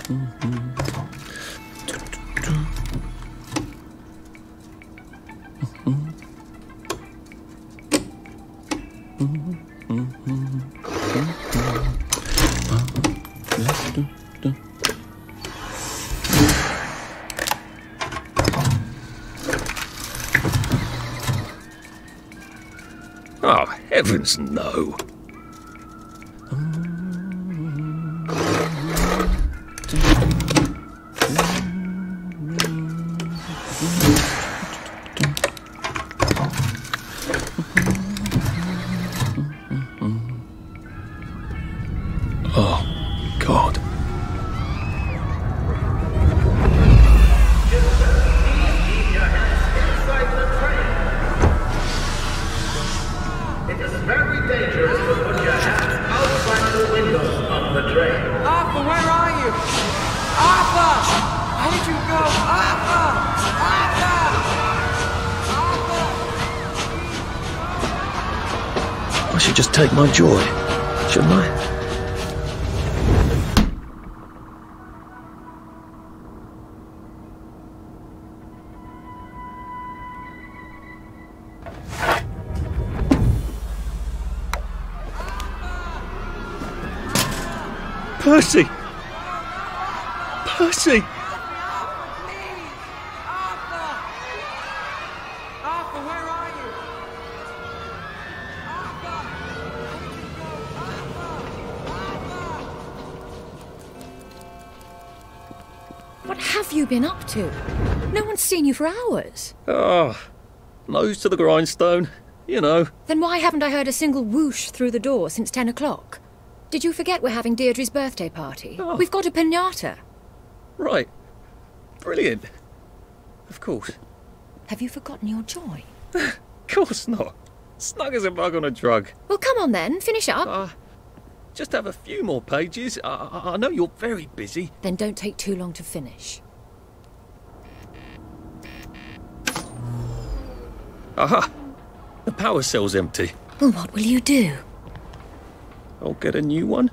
Oh, heavens no. Oh, God. It is very dangerous to put your hands outside the windows of the train. Arthur, where are you? Arthur! Where did you go? Arthur! Arthur! Arthur! I should just take my joy, shouldn't I? Percy! Percy! Arthur! Arthur, where are you? Arthur! Where did you go? Arthur! What have you been up to? No one's seen you for hours. Oh, nose to the grindstone, you know. Then why haven't I heard a single whoosh through the door since 10 o'clock? Did you forget we're having Deirdre's birthday party? Oh. We've got a piñata. Right. Brilliant. Of course. Have you forgotten your joy? Of course not. Snug as a bug on a drug. Well, come on then, finish up. Just have a few more pages. I know you're very busy. Then don't take too long to finish. Aha! The power cell's empty. Well, what will you do? I'll get a new one.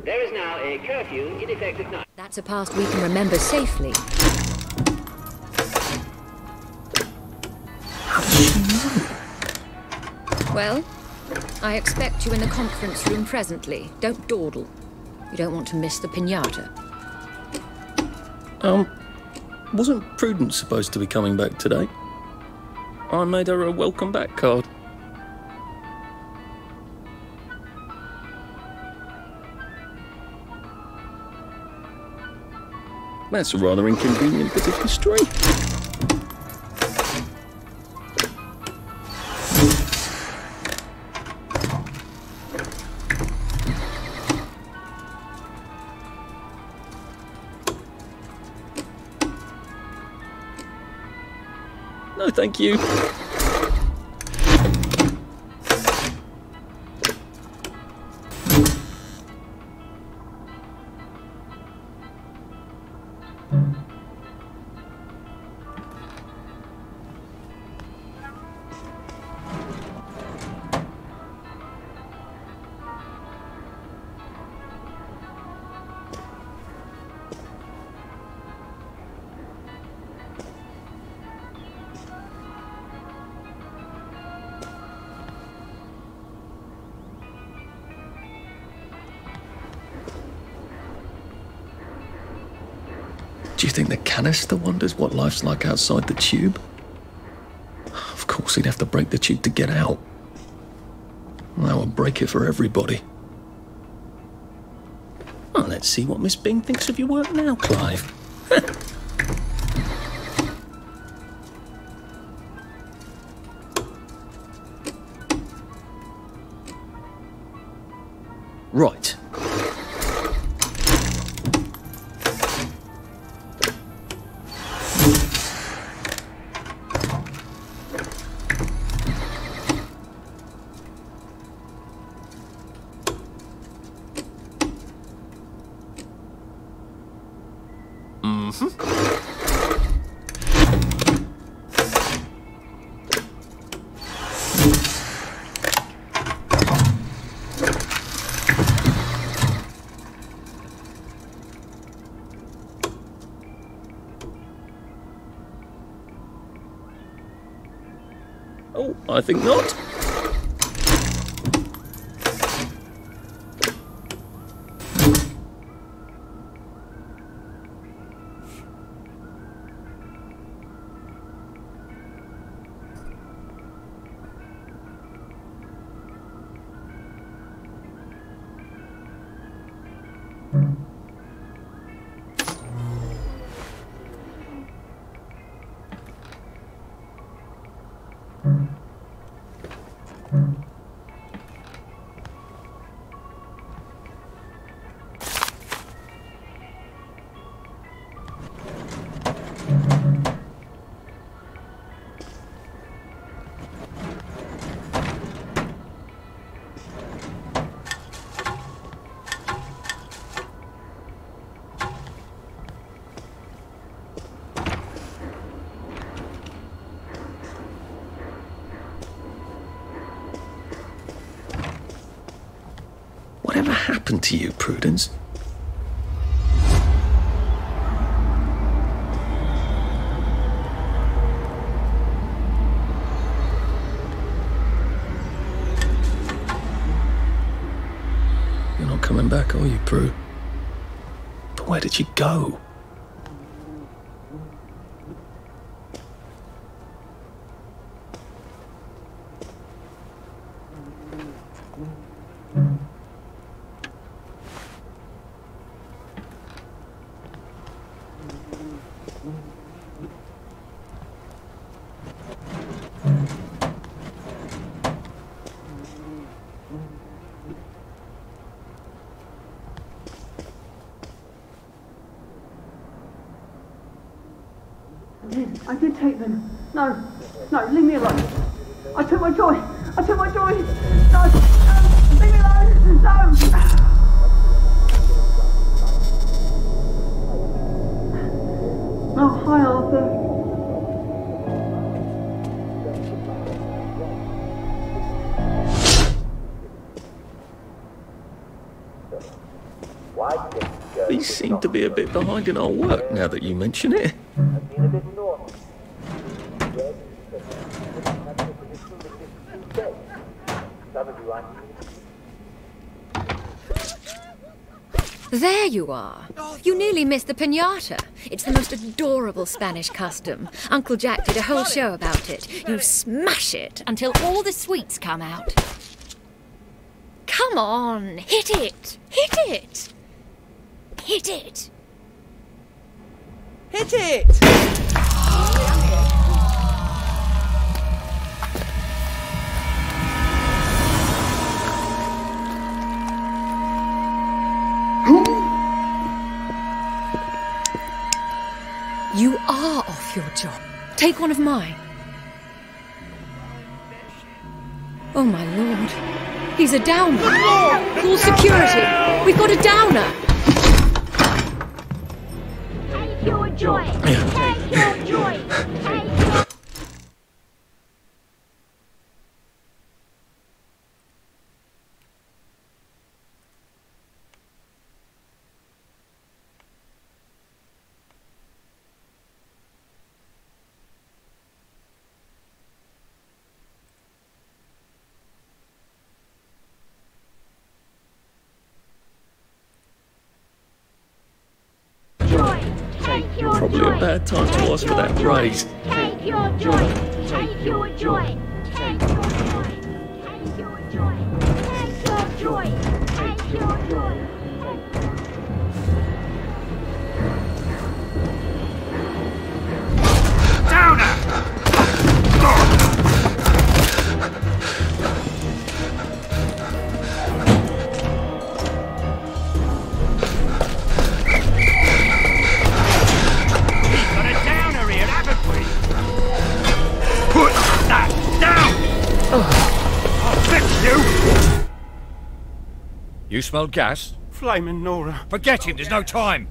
There is now a curfew in effect at night. That's a past we can remember safely. How does she know? Well, I expect you in the conference room presently. Don't dawdle. You don't want to miss the piñata. Wasn't Prudence supposed to be coming back today? I made her a welcome back card. That's a rather inconvenient bit of history. No, thank you. Do you think the canister wonders what life's like outside the tube? Of course he'd have to break the tube to get out. That would break it for everybody. Oh, let's see what Miss Bing thinks of your work now, Clive. Right. Oh, I think not. Whatever happened to you, Prudence? You're not coming back, are you, Prue? But where did you go? I did take them. No, leave me alone. I took my joy. No, leave me alone. No. Oh, hi, Arthur. We seem to be a bit behind in our work now that you mention it. There you are. You nearly missed the piñata. It's the most adorable Spanish custom. Uncle Jack did a whole show about it. You smash it until all the sweets come out. Come on, hit it! Hit it! Hit it! Hit it! You are off your job. Take one of mine. Oh my lord. He's a downer. Call security. We've got a downer. Take your joy. Take your joy. Take your... Probably a bad time to ask for that raise. Take your joy. Take your joy. Take your joy. Take your joy. Take your joy. Take your joy. You smelled gas? Flaming Nora. Forget him, there's no time.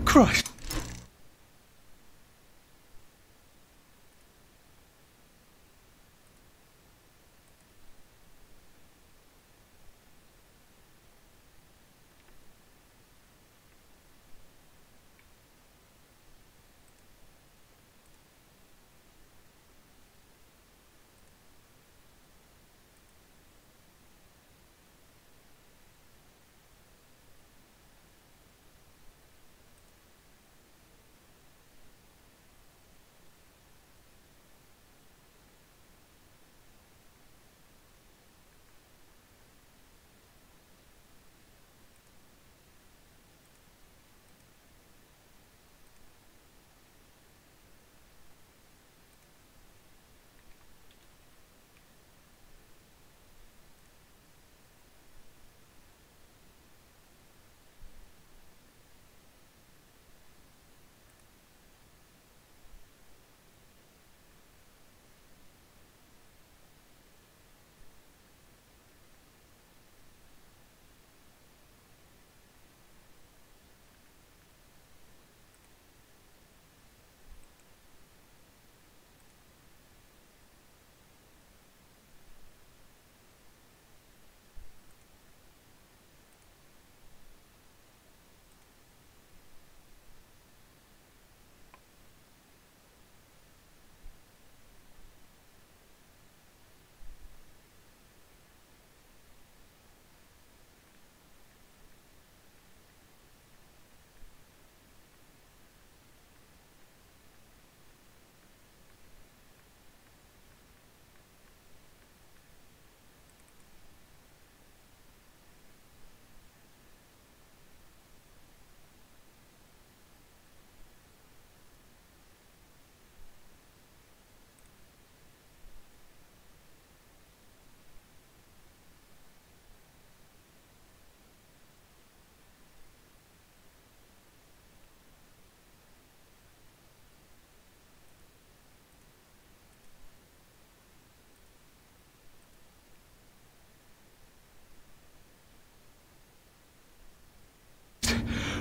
Christ.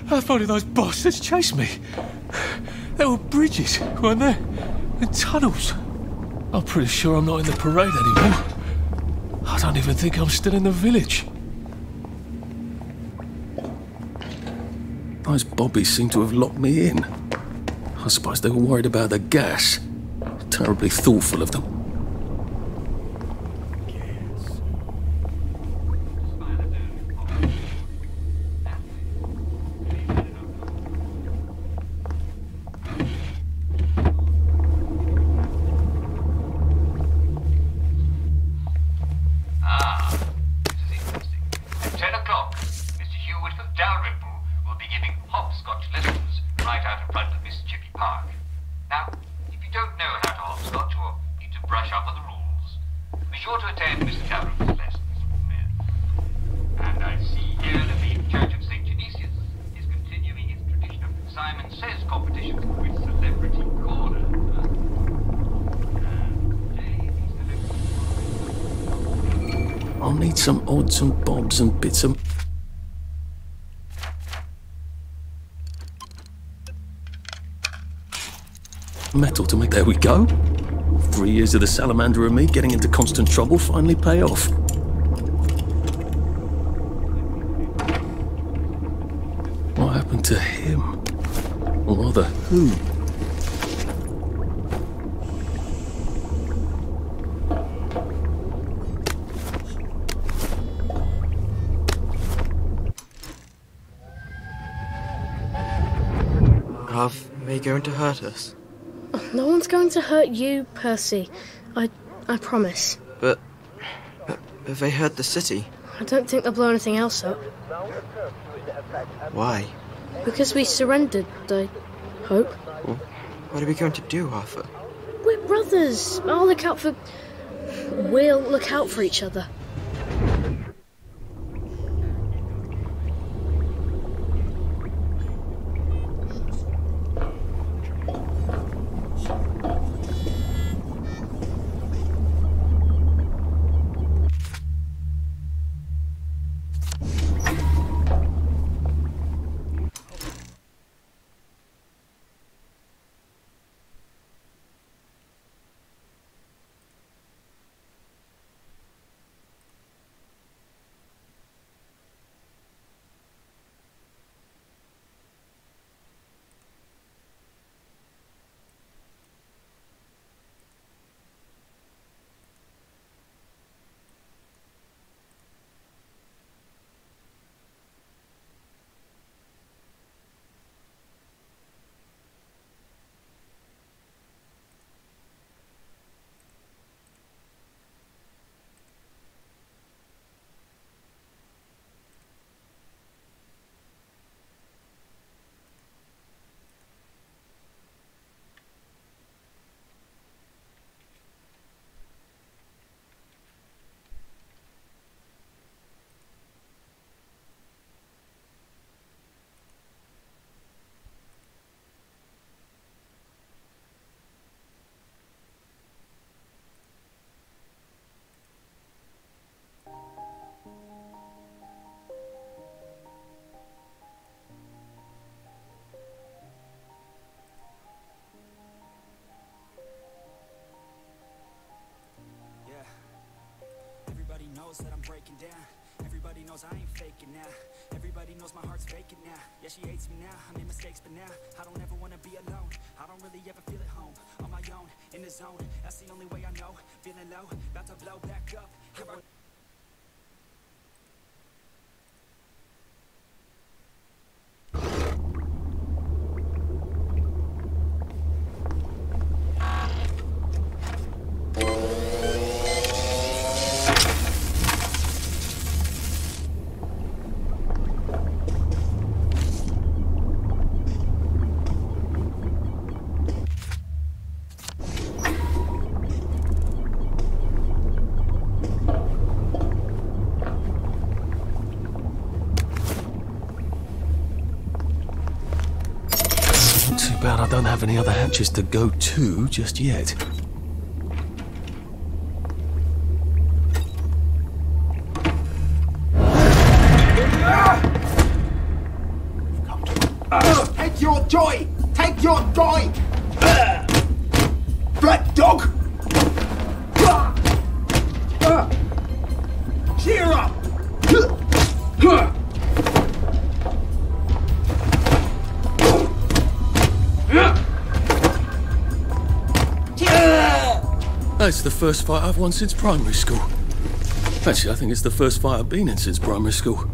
How far did those bastards chase me? There were bridges, weren't there? And tunnels. I'm pretty sure I'm not in the parade anymore. I don't even think I'm still in the village. Those bobbies seem to have locked me in. I suppose they were worried about the gas. Terribly thoughtful of them. I'll need some odds and bobs and bits of metal to make. There we go. 3 years of the salamander and me getting into constant trouble finally pay off. What happened to him? Or rather, who? Are they going to hurt us? No one's going to hurt you, Percy. I promise. But have they hurt the city? I don't think they'll blow anything else up. Why? Because we surrendered, I hope. Well, what are we going to do, Arthur? We're brothers. We'll look out for each other. walls that I'm breaking down. Everybody knows I ain't faking now. Everybody knows my heart's vacant now. Yeah, she hates me now, I made mistakes, but now I don't ever wanna be alone. I don't really ever feel at home, on my own, in the zone. That's the only way I know, feeling low, about to blow back up. Here I I don't have any other hatches to go to just yet. Take your joy! Take your joy! Black dog! Cheer up! That's the first fight I've won since primary school. Actually, I think it's the first fight I've been in since primary school.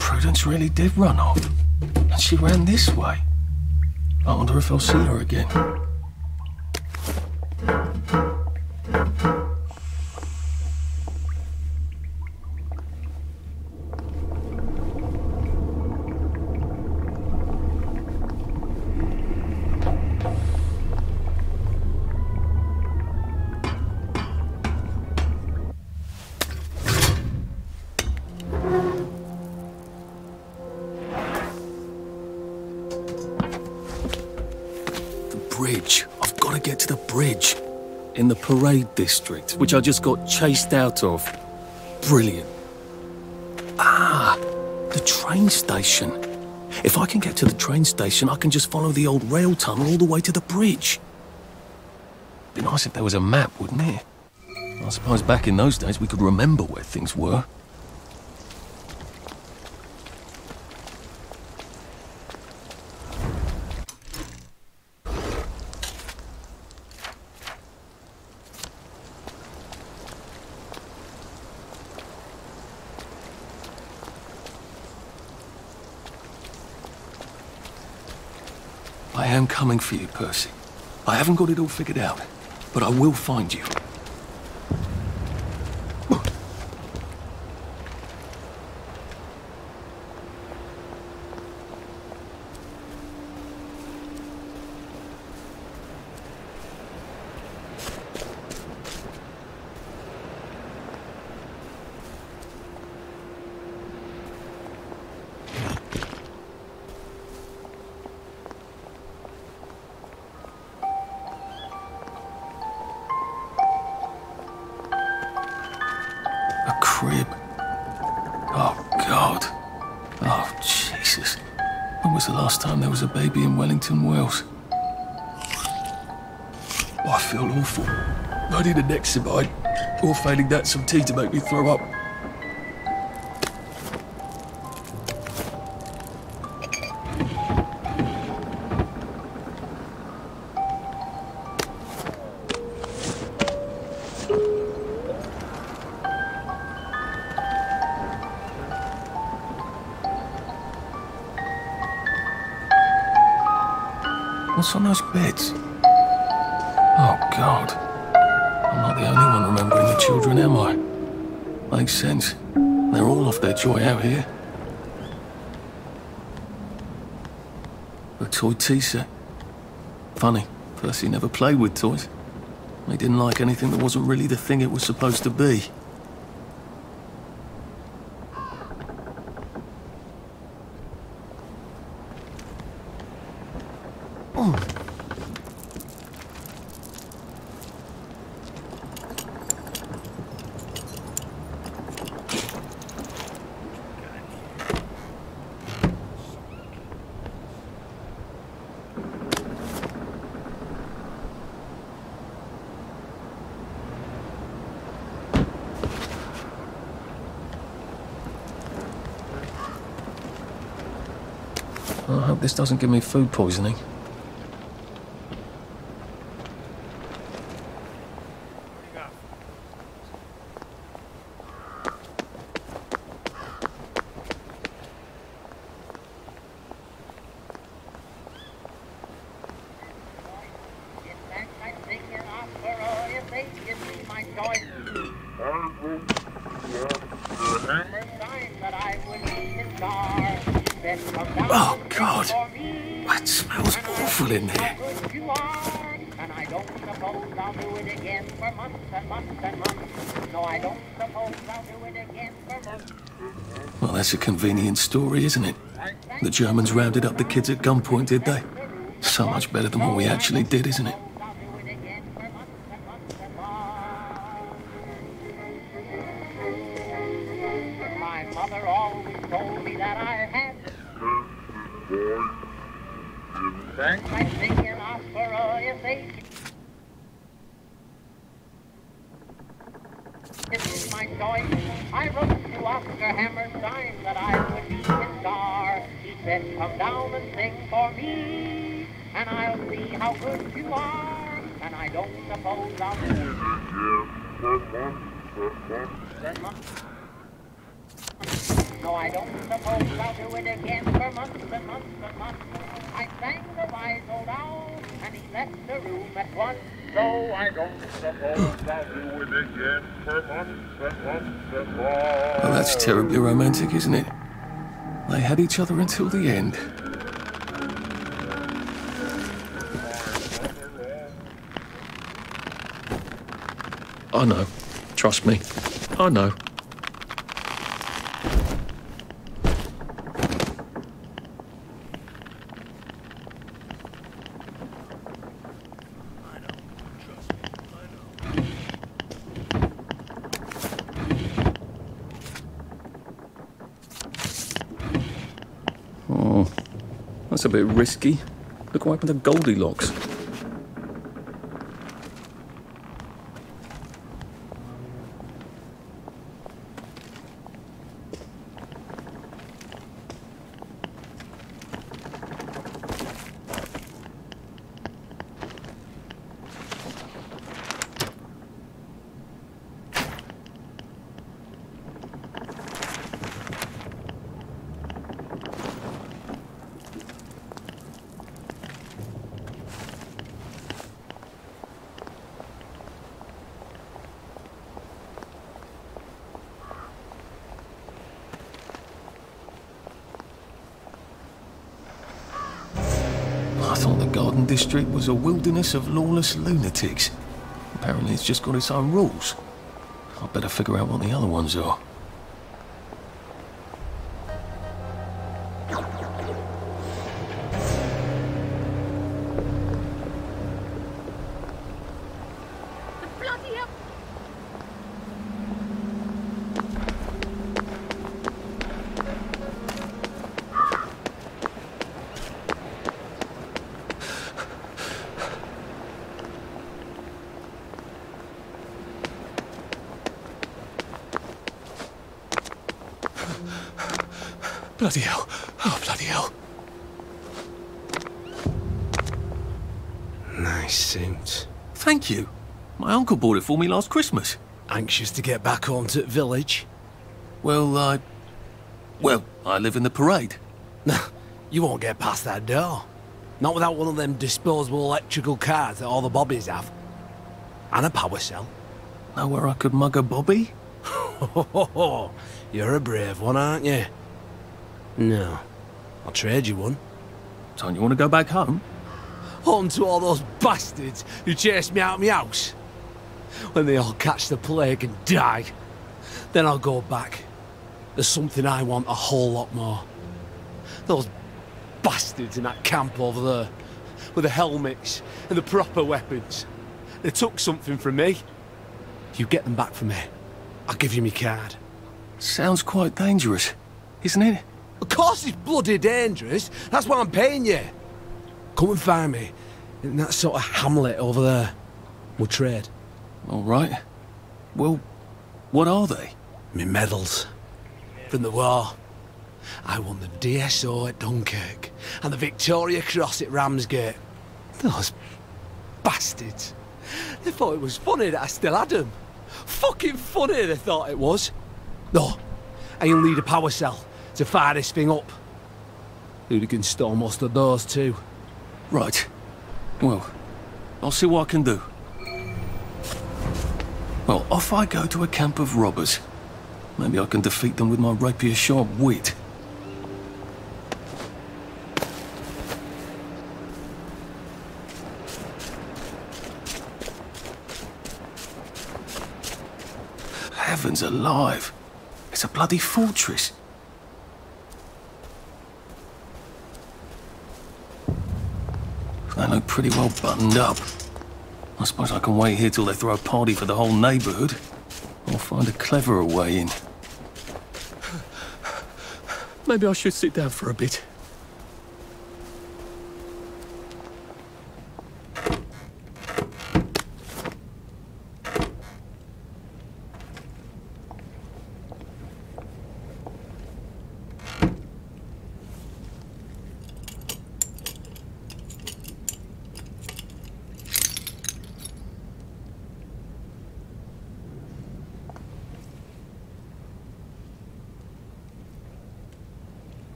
Prudence really did run off. And she ran this way. I wonder if I'll see her again. Bridge. I've got to get to the bridge. In the parade district, which I just got chased out of. Brilliant. Ah, the train station. If I can get to the train station, I can just follow the old rail tunnel all the way to the bridge. Be nice if there was a map, wouldn't it? I suppose back in those days we could remember where things were. I am coming for you, Percy. I haven't got it all figured out, but I will find you. When was the last time there was a baby in Wellington, Wales? Oh, I feel awful. I need an Nexamide, or failing that, some tea to make me throw up. What's on those beds? Oh, God. I'm not the only one remembering the children, am I? Makes sense. They're all off their joy out here. A toy tea set. Funny, Percy never played with toys. He didn't like anything that wasn't really the thing it was supposed to be. I hope this doesn't give me food poisoning. Oh, God. That smells awful in there. And I don't suppose I'll do it again for months and months and months. No, I don't suppose I'll do it again for months. Well, that's a convenient story, isn't it? The Germans rounded up the kids at gunpoint, did they? So much better than what we actually did, isn't it? My mother always told me that I had I'm thinking of for if they it's my choice. I wrote to Oscar Hammerstein that I would be his star. He said, come down and sing for me, and I'll see how good you are. And I don't suppose I'll do No, I don't suppose I'll do it again for months and months and months. I sang the wise old owl, and he left the room at once. So I don't suppose I'll do it again for months and months and months. Well, that's terribly romantic, isn't it? They had each other until the end. I know. Trust me. I know. Oh, that's a bit risky. Look what happened to Goldilocks. I thought the Garden District was a wilderness of lawless lunatics. Apparently it's just got its own rules. I'd better figure out what the other ones are. Bloody hell. Oh, bloody hell. Nice suit. Thank you. My uncle bought it for me last Christmas. Anxious to get back home to the village? Well, I live in the parade. No, you won't get past that door. Not without one of them disposable electrical cars that all the bobbies have. And a power cell. Know where I could mug a bobby? You're a brave one, aren't you? No. I'll trade you one. Don't you want to go back home? Home to all those bastards who chased me out of my house. When they all catch the plague and die, then I'll go back. There's something I want a whole lot more. Those bastards in that camp over there, with the helmets and the proper weapons. They took something from me. You get them back from me, I'll give you my card. Sounds quite dangerous, isn't it? Of course it's bloody dangerous. That's why I'm paying you. Come and find me in that sort of hamlet over there. We'll trade. All right. Well, what are they? Me medals. From the war. I won the DSO at Dunkirk and the Victoria Cross at Ramsgate. Those bastards. They thought it was funny that I still had them. Fucking funny they thought it was. No, I'll need a power cell to fire this thing up. Hooligans stole most of those too. Right. Well, I'll see what I can do. Well, off I go to a camp of robbers. Maybe I can defeat them with my rapier-sharp wit. Heavens alive! It's a bloody fortress. They look pretty well buttoned up. I suppose I can wait here till they throw a party for the whole neighbourhood. Or find a cleverer way in. Maybe I should sit down for a bit.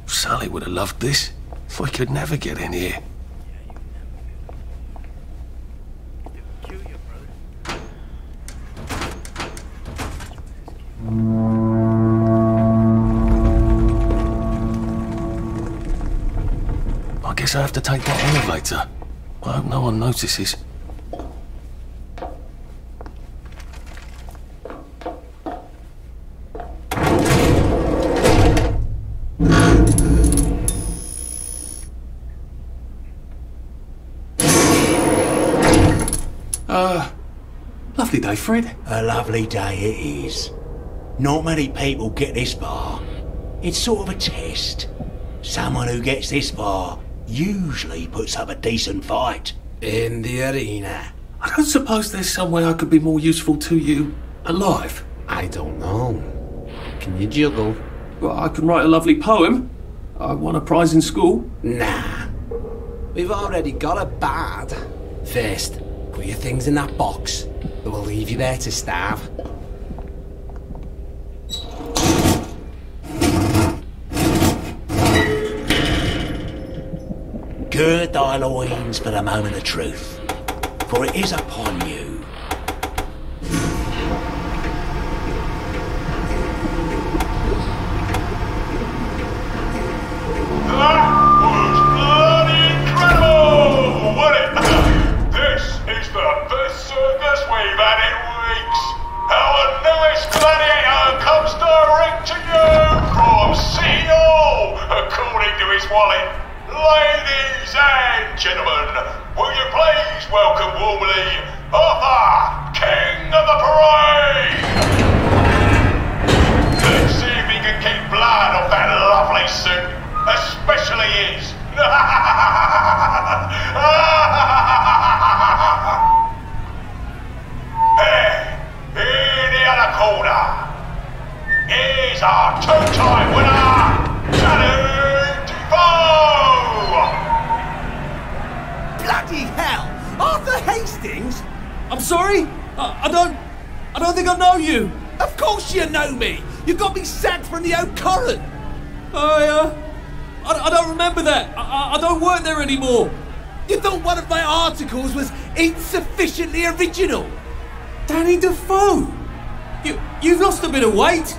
Sally would have loved this. We could never get in here. I guess I have to take that elevator. I hope no one notices. Lovely day, Fred. A lovely day it is. Not many people get this far. It's sort of a test. Someone who gets this far usually puts up a decent fight. In the arena. I don't suppose there's some way I could be more useful to you alive. I don't know. Can you juggle? Well, I can write a lovely poem. I won a prize in school. Nah. We've already got a bard. First, put your things in that box. We'll leave you there to starve. Gird thy loins for the moment of truth, for it is upon you. Ladies and gentlemen, will you please welcome warmly our order. Here's our two-time winner, Danny Defoe! Bloody hell! Arthur Hastings? I'm sorry? I don't think I know you. Of course you know me. You got me sacked from the Oak Current. I don't remember that. I don't work there anymore. You thought one of my articles was insufficiently original? Danny Defoe? You've lost a bit of weight.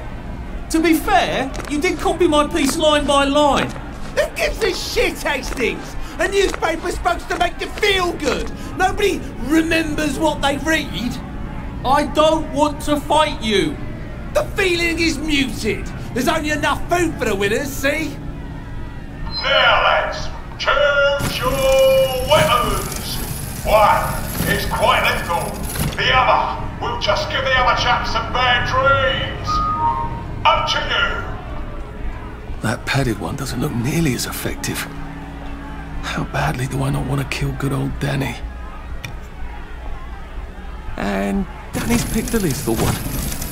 To be fair, you did copy my piece line by line. Who gives a shit, Hastings? A newspaper's supposed to make you feel good. Nobody remembers what they read. I don't want to fight you. The feeling is muted. There's only enough food for the winners, see? Now, lads, choose your weapons. One is quite lethal. The other will just give the other chap some bad dreams. Up to you. That padded one doesn't look nearly as effective. How badly do I not want to kill good old Danny? And Danny's picked the lethal one.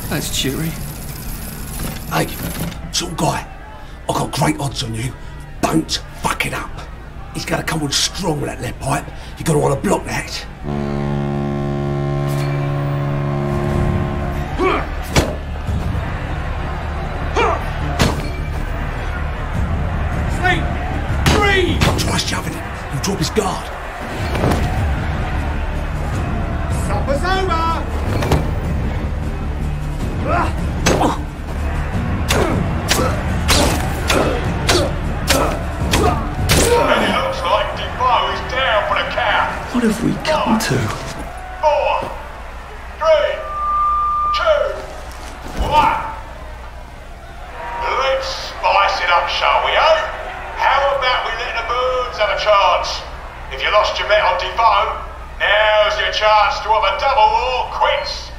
That's cheery. Hey, some guy, I've got great odds on you. Don't fuck it up. He's gonna come on strong with that lead pipe. You're gonna want to block that. Sleep! Breathe! Try shoving him. He'll drop his guard. Supper's over! And it looks like Defoe is down for the count. What have we come to? 4, 3, 2, 1. Let's spice it up, shall we, eh? How about we let the birds have a chance? If you lost your bet on Defoe, now's your chance to have a double or quits.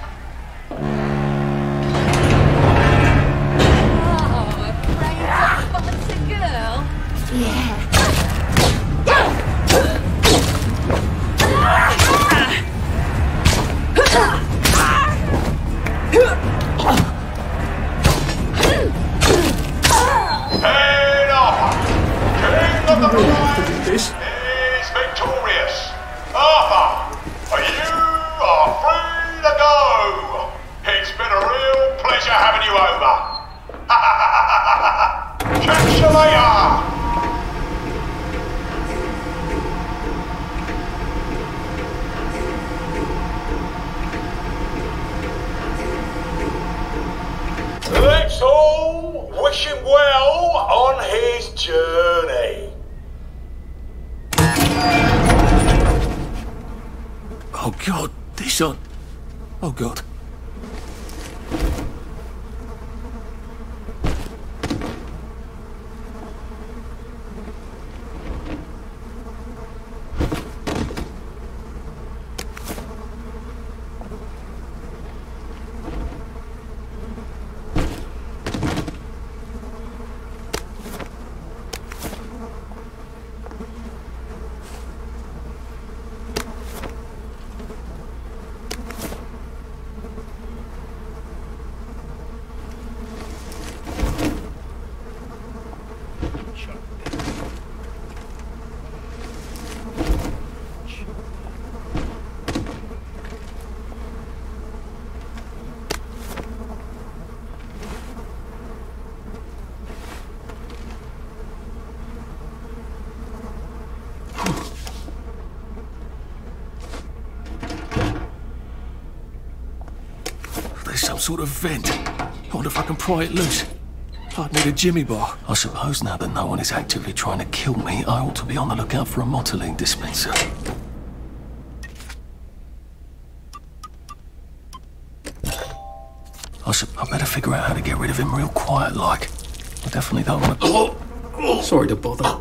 Head off! King of the Parade is victorious. Arthur, you are free to go. It's been a real pleasure having you over. Catch you later. Let's all wish him well on his journey. Oh God, this on. Oh God. There's some sort of vent. I wonder if I can pry it loose. I'd need a jimmy bar. I suppose now that no one is actively trying to kill me, I ought to be on the lookout for a Motoline dispenser. I better figure out how to get rid of him real quiet like. I definitely don't want to... Sorry to bother.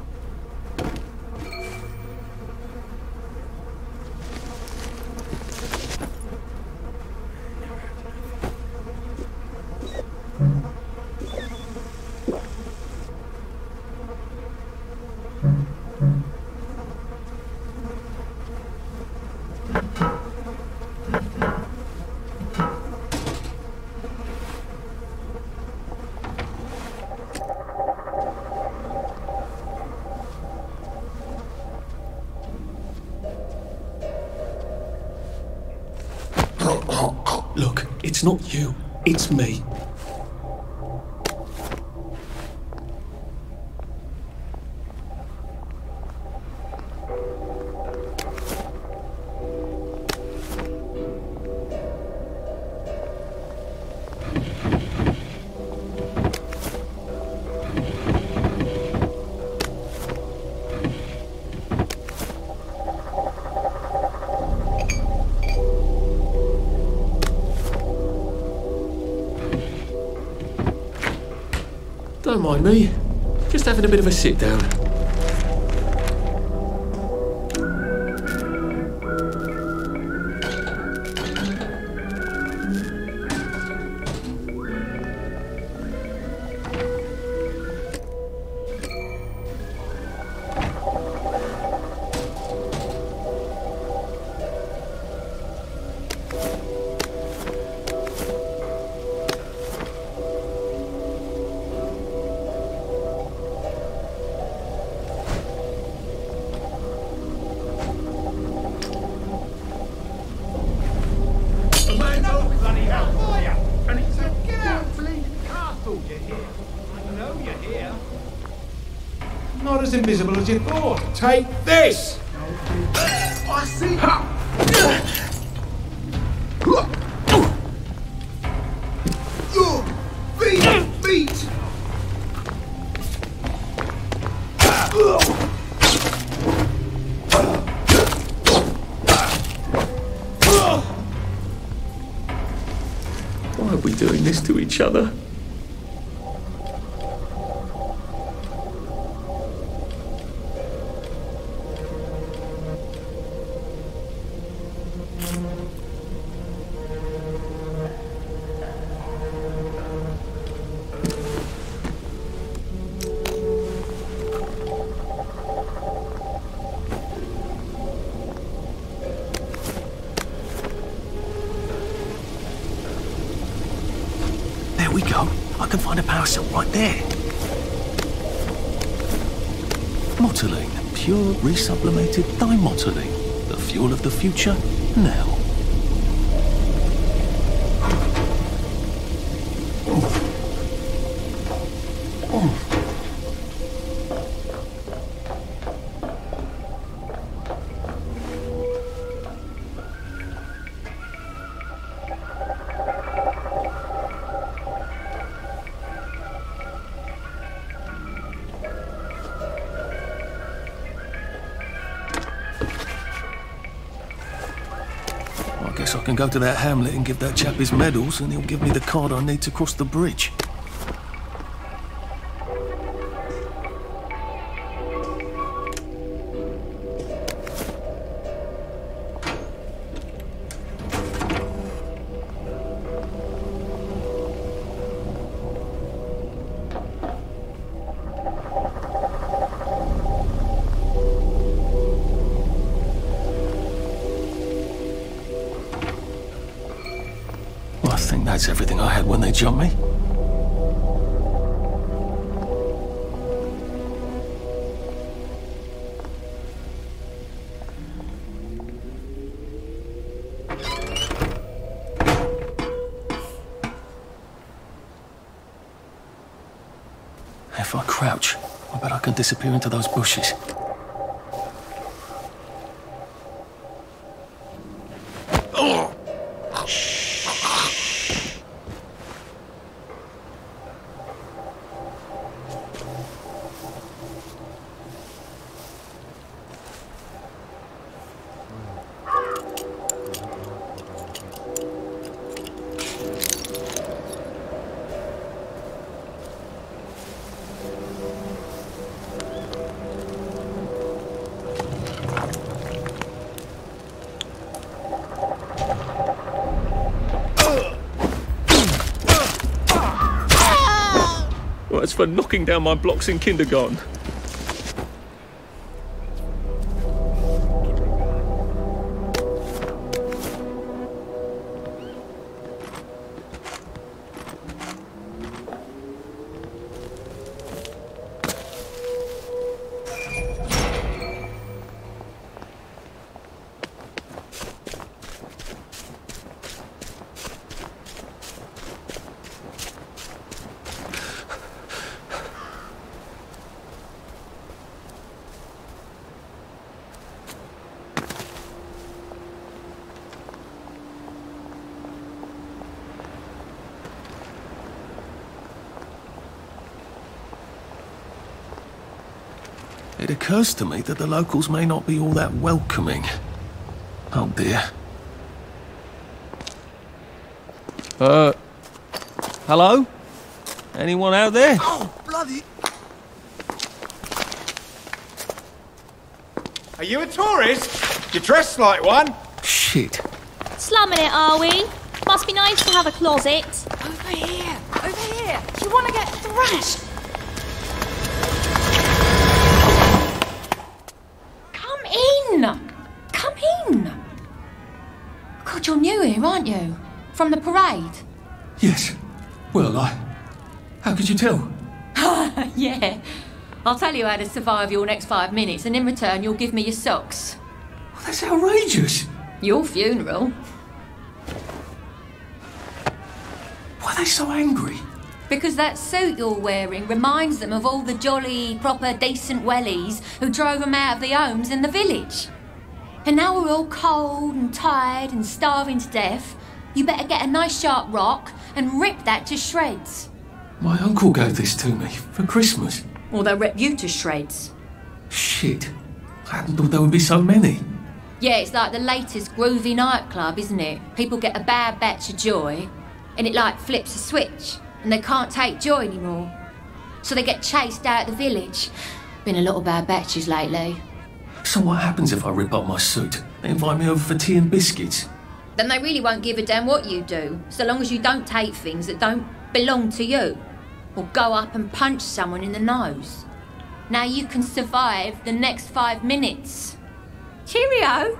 Look, it's not you, it's me. Don't mind me. Just having a bit of a sit down. Not as invisible as you thought. Take this! I see. Feet! Why are we doing this to each other? There we go. I can find a power cell right there. Motoline, pure resublimated dimotoline. The fuel of the future, now. I guess I can go to that hamlet and give that chap his medals, and he'll give me the card I need to cross the bridge. I think that's everything I had when they jumped me. If I crouch, I bet I can disappear into those bushes. Well, it's for knocking down my blocks in kindergarten. It occurs to me that the locals may not be all that welcoming. Oh dear. Hello? Anyone out there? Oh, bloody... Are you a tourist? You're dressed like one. Shit. Slumming it, are we? Must be nice to have a closet. Over here! Over here! Do you want to get thrashed? Come in! Come in! God, you're new here, aren't you? From the parade? Yes. Well, how could you tell? Yeah. I'll tell you how to survive your next 5 minutes, and in return you'll give me your socks. Well, that's outrageous. Your funeral. Why are they so angry? Because that suit you're wearing reminds them of all the jolly, proper, decent wellies who drove them out of their homes in the village. And now we're all cold and tired and starving to death. You better get a nice sharp rock and rip that to shreds. My uncle gave this to me for Christmas. Or they'll rip you to shreds. Shit. I hadn't thought there would be so many. Yeah, it's like the latest groovy nightclub, isn't it? People get a bad batch of joy, and it like flips a switch, and they can't take joy anymore. So they get chased out of the village. Been a lot of bad batches lately. So what happens if I rip up my suit? They invite me over for tea and biscuits. Then they really won't give a damn what you do, so long as you don't take things that don't belong to you. Or go up and punch someone in the nose. Now you can survive the next 5 minutes. Cheerio!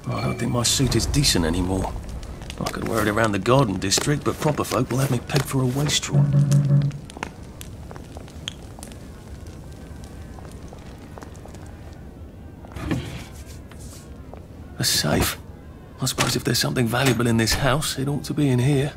I don't think my suit is decent anymore. I could wear it around the garden district, but proper folk will have me pegged for a wastrel. A safe. I suppose if there's something valuable in this house, it ought to be in here.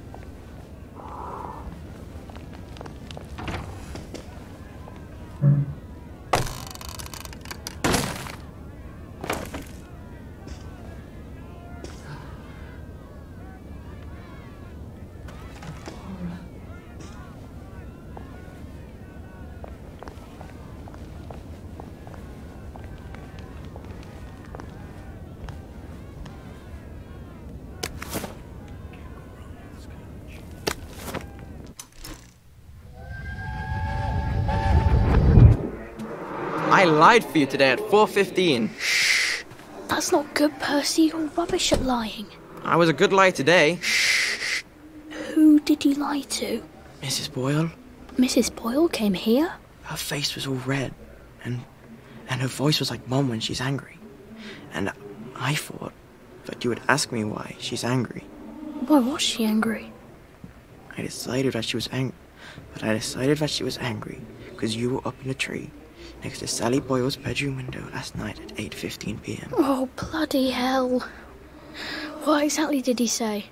I lied for you today at 4:15. That's not good, Percy. You're rubbish at lying. I was a good lie today. Who did you lie to? Mrs. Boyle. Mrs. Boyle came here? Her face was all red, and her voice was like Mum when she's angry. And I thought that you would ask me why she's angry. Why was she angry? I decided that she was angry. But I decided that she was angry because you were up in the tree next to Sally Boyle's bedroom window last night at 8:15 p.m. Oh, bloody hell. What exactly did he say?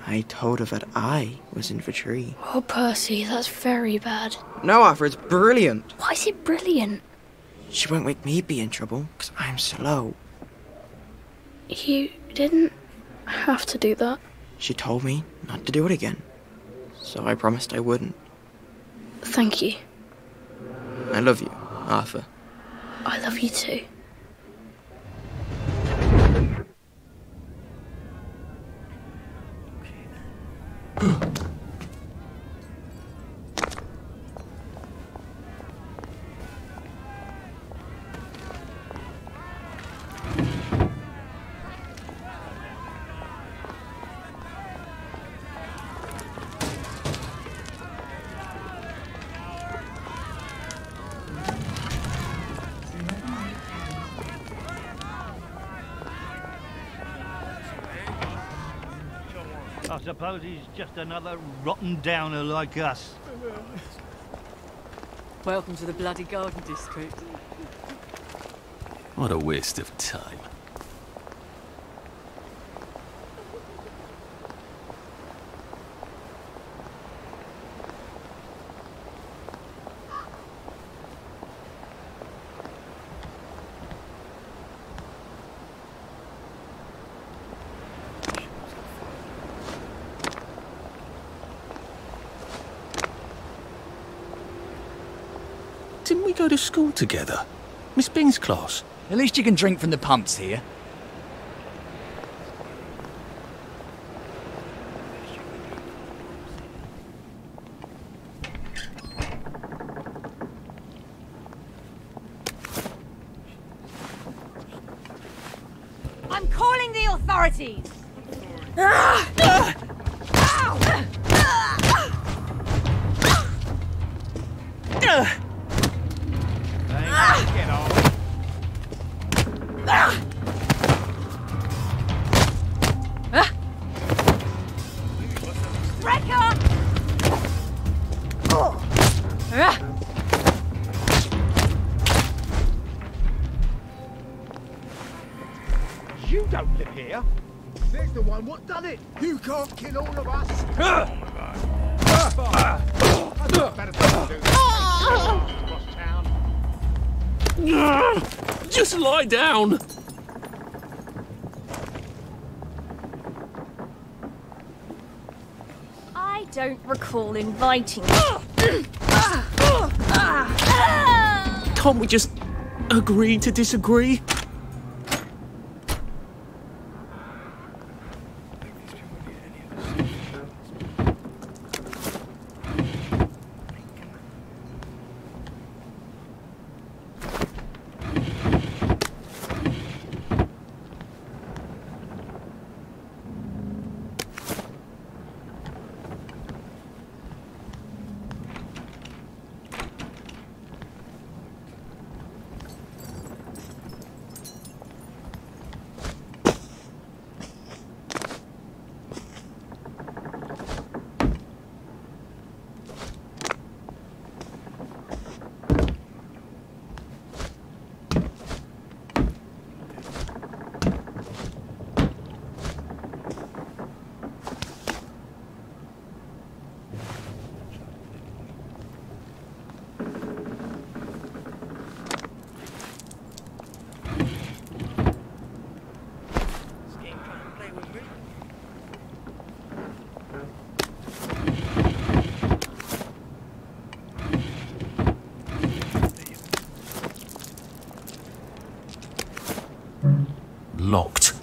I told her that I was in the tree. Oh, Percy, that's very bad. No, Arthur, it's brilliant. Why is it brilliant? She won't make me be in trouble because I'm slow. You didn't have to do that. She told me not to do it again. So I promised I wouldn't. Thank you. I love you, Arthur. I love you too. I suppose he's just another rotten downer like us. Welcome to the bloody Garden District. What a waste of time. Didn't we go to school together? Miss Bing's class. At least you can drink from the pumps here. I'm calling the authorities! Get on. You don't live here. There's the one what done it. You can't kill all of us. I've got better things to do than across town. Just lie down. I don't recall inviting you. Can't we just agree to disagree? Locked.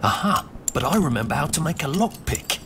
Aha, but I remember how to make a lockpick.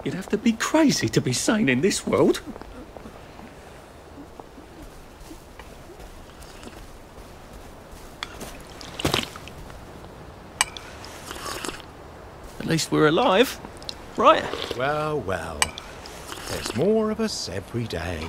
You'd have to be crazy to be sane in this world. At least we're alive, right? Well, well. There's more of us every day.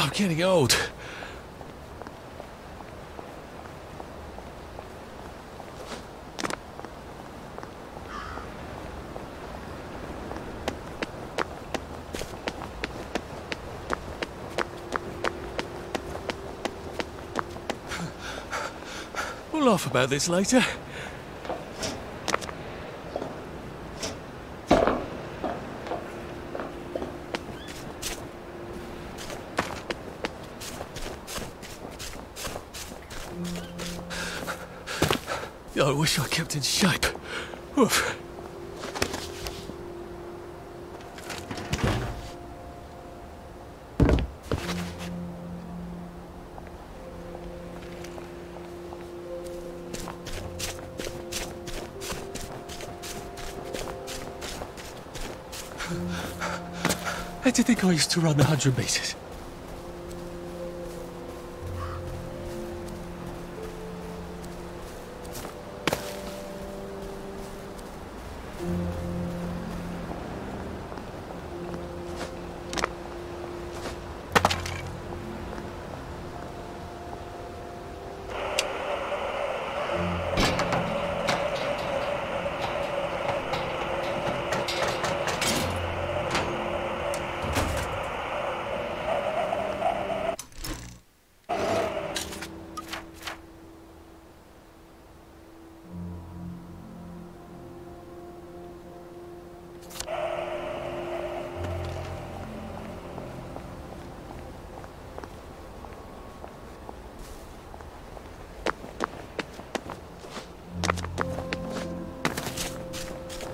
I'm getting old. We'll laugh about this later. I wish I kept in shape. Oof. How do you think I used to run the 100 metres?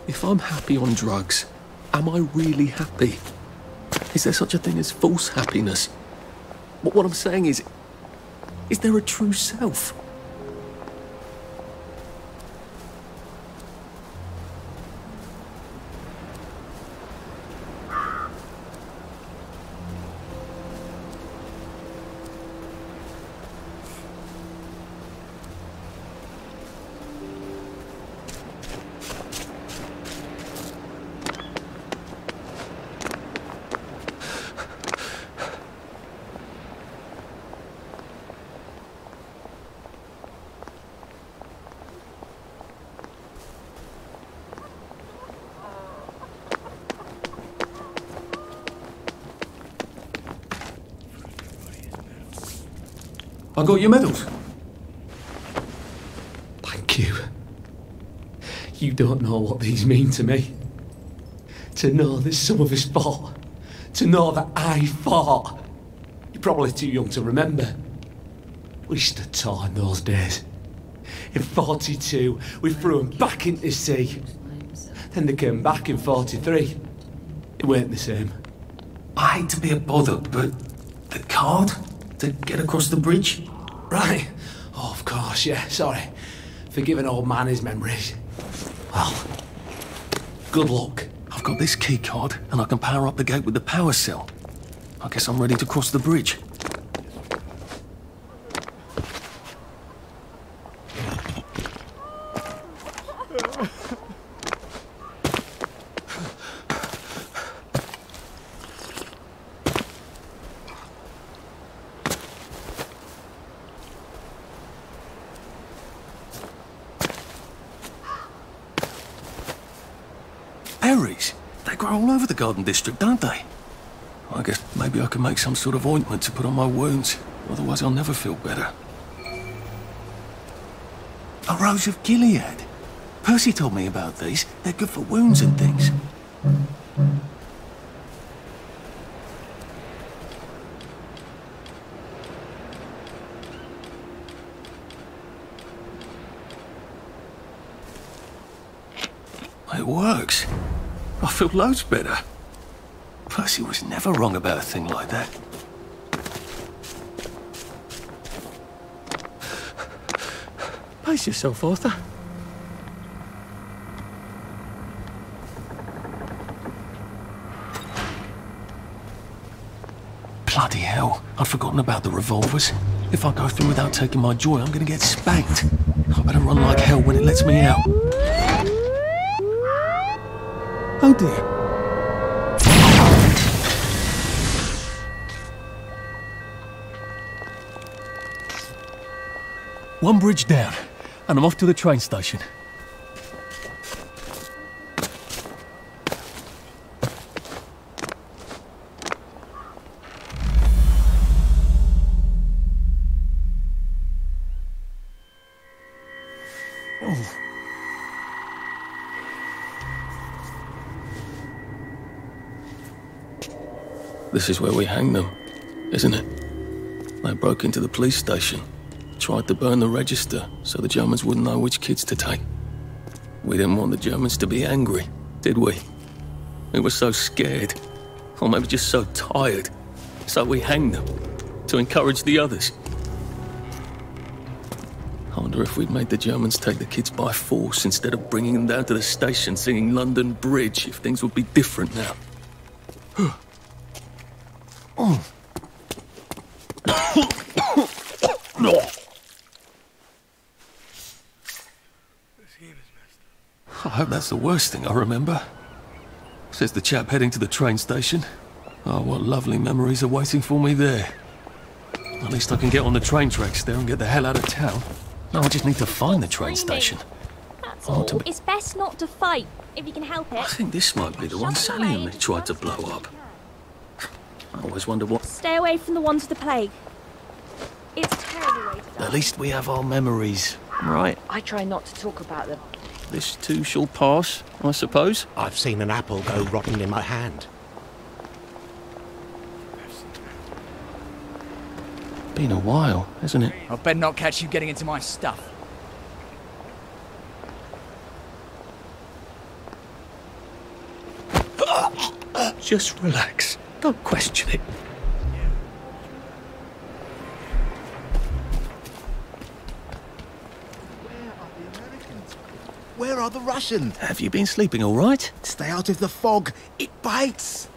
If I'm happy on drugs, am I really happy? Is there such a thing as false happiness? What I'm saying is there a true self? I got your medals. Thank you. You don't know what these mean to me. To know that some of us fought. To know that I fought. You're probably too young to remember. We stood tall in those days. In 42, we threw them back into the sea. Then they came back in 43. It weren't the same. I hate to be a bother, but the card to get across the bridge? Right. Oh, of course, yeah, sorry. Forgive an old man his memories. Well, good luck. I've got this key card, and I can power up the gate with the power cell. I guess I'm ready to cross the bridge. Berries? They grow all over the Garden District, don't they? I guess maybe I can make some sort of ointment to put on my wounds. Otherwise I'll never feel better. A Rose of Gilead. Percy told me about these. They're good for wounds and things. It works. I feel loads better. Percy was never wrong about a thing like that. Pace yourself, Arthur. Bloody hell, I'd forgotten about the revolvers. If I go through without taking my joy, I'm gonna get spanked. I better run like hell when it lets me out. Oh dear. One bridge down, and I'm off to the train station. This is where we hang them, isn't it? They broke into the police station, tried to burn the register so the Germans wouldn't know which kids to take. We didn't want the Germans to be angry, did we? We were so scared, or maybe just so tired, so we hanged them to encourage the others. I wonder if we'd made the Germans take the kids by force instead of bringing them down to the station singing London Bridge, if things would be different now. I hope that's the worst thing I remember. Says the chap heading to the train station. Oh, what lovely memories are waiting for me there. At least I can get on the train tracks there and get the hell out of town. No, I just need to find the train station. That's all. It's best not to fight, if you can help it. I think this might be the one Sally and me tried to blow up. I always wonder what... Stay away from the ones with the plague. It's a terrible way to die. At least we have our memories, right? I try not to talk about them. This too shall pass, I suppose. I've seen an apple go rotten in my hand. Been a while, hasn't it? I better not catch you getting into my stuff. Just relax. Don't question it. Where are the Russians? Have you been sleeping all right? Stay out of the fog. It bites.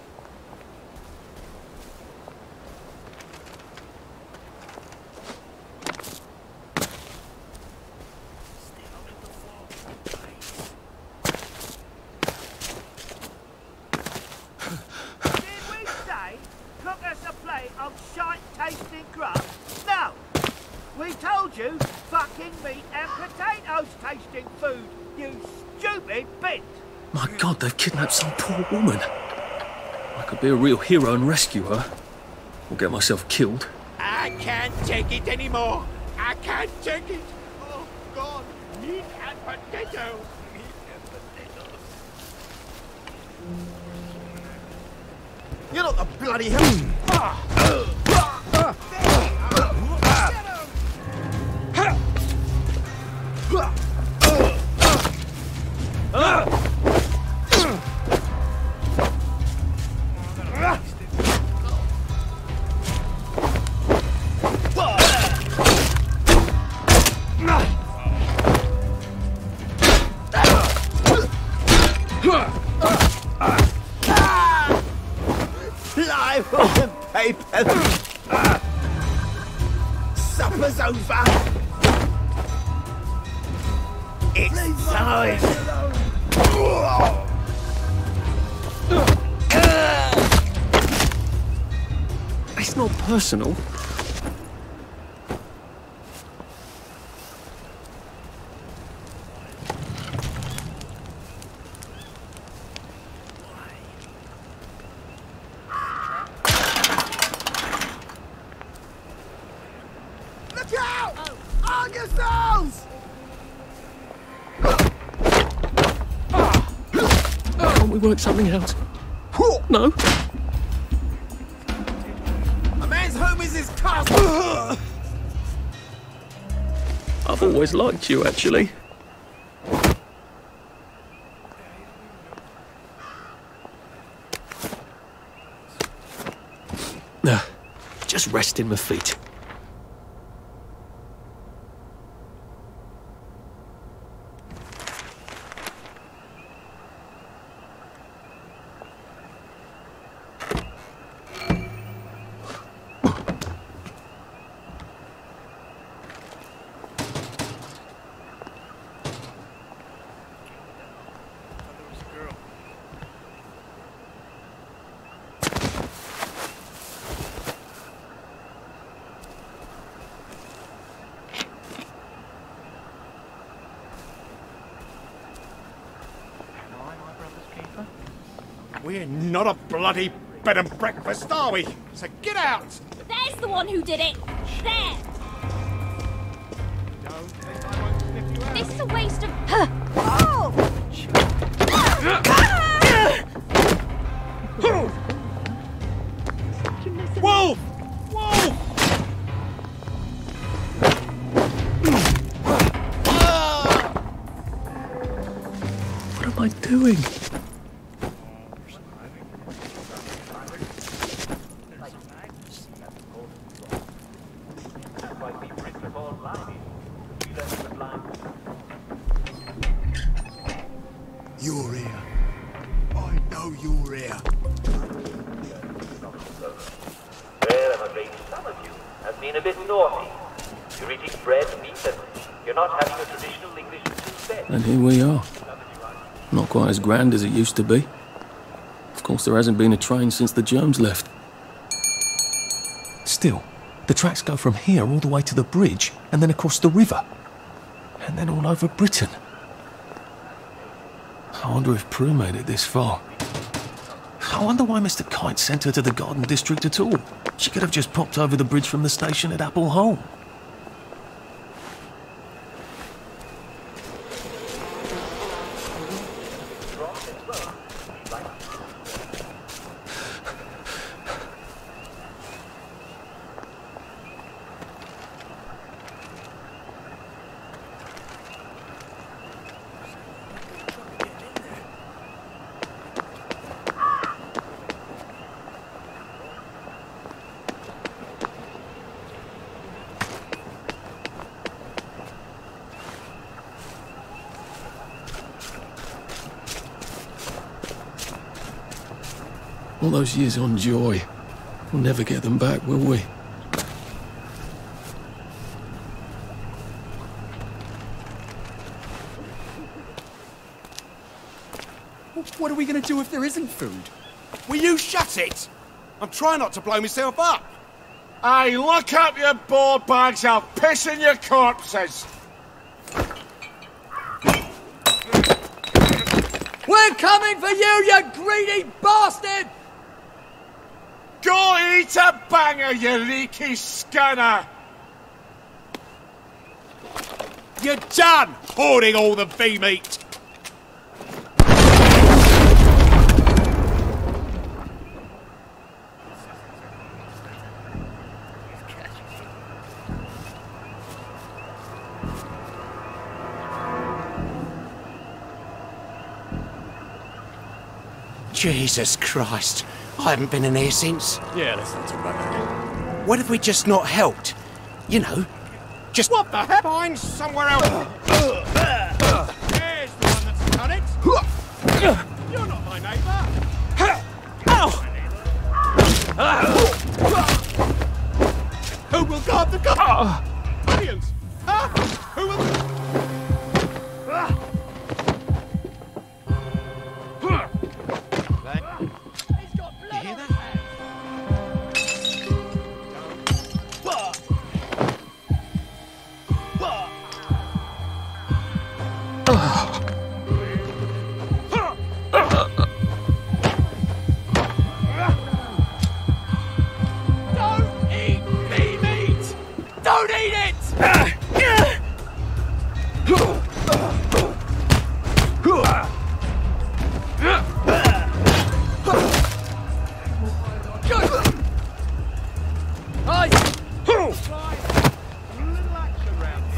Tasting grub? No! We told you fucking meat and potatoes tasting food, you stupid bitch! My God, they've kidnapped some poor woman. I could be a real hero and rescue her. Or get myself killed. I can't take it anymore! I can't take it! Oh, God! Meat and potatoes! Meat and potatoes. You're not the bloody hell! Plywood and paper. Supper's over. It's time. It's not personal. Look out! On yourselves! Can't we work something out? No? A man's home is his castle! I've always liked you, actually. Just resting my feet. We're not a bloody bed and breakfast, are we? So get out! There's the one who did it! There! This is a waste of... Oh! Wolf! Wolf! What am I doing? You're here. I know you're here. Well, I'm afraid some of you have been a bit naughty. You're eating bread, meat, and you're not having a traditional English soup. And here we are. Not quite as grand as it used to be. Of course, there hasn't been a train since the germs left. Still, the tracks go from here all the way to the bridge, and then across the river. And then all over Britain. I wonder if Prue made it this far. I wonder why Mr. Kite sent her to the Garden District at all. She could have just popped over the bridge from the station at Apple Hole. All those years on Joy. We'll never get them back, will we? What are we going to do if there isn't food? Will you shut it? I'm trying not to blow myself up. Hey, look up your board bags, I'll piss in your corpses. We're coming for you, you greedy bastard! Go eat a banger, you leaky scunner! You're done hoarding all the V-meat! Jesus Christ. I haven't been in here since. Yeah, let's not talk about that. What if we just not helped? You know, just... What the heck? Find somewhere else. There's the one that's done it. You're not my neighbour. Who will guard the car? Brilliant. Huh? Who will... Don't eat it!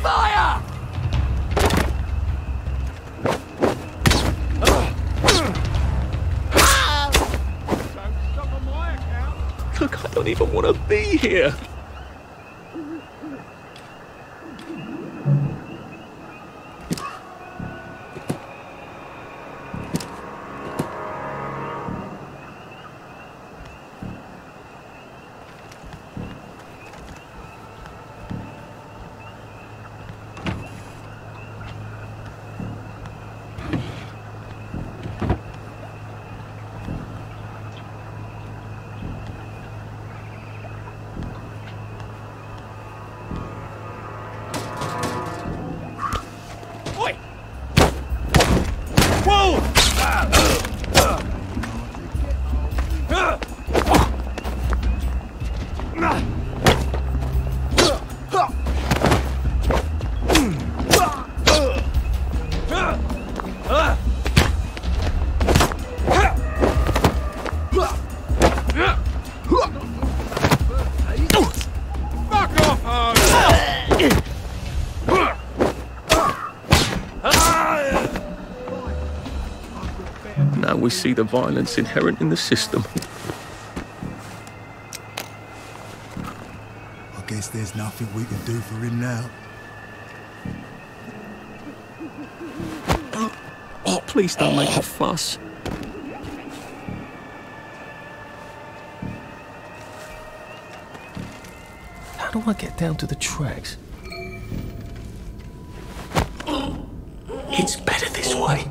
Fire! Look, I don't even want to be here. we see the violence inherent in the system. I guess there's nothing we can do for him now. Oh, please don't make a fuss. How do I get down to the tracks? It's better this way.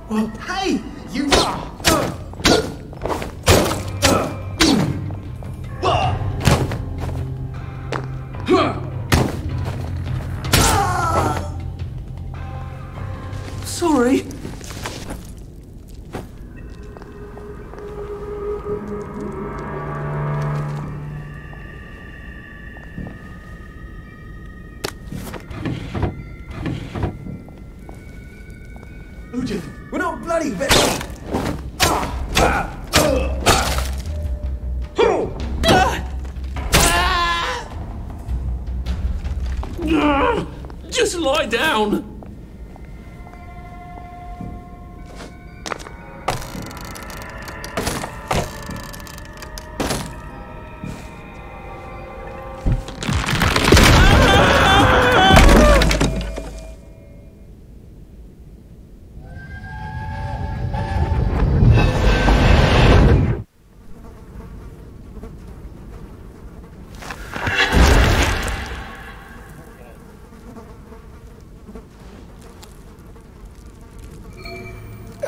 Well, hey, you are. Sorry. Lucian, we're not bloody veterans. Just lie down.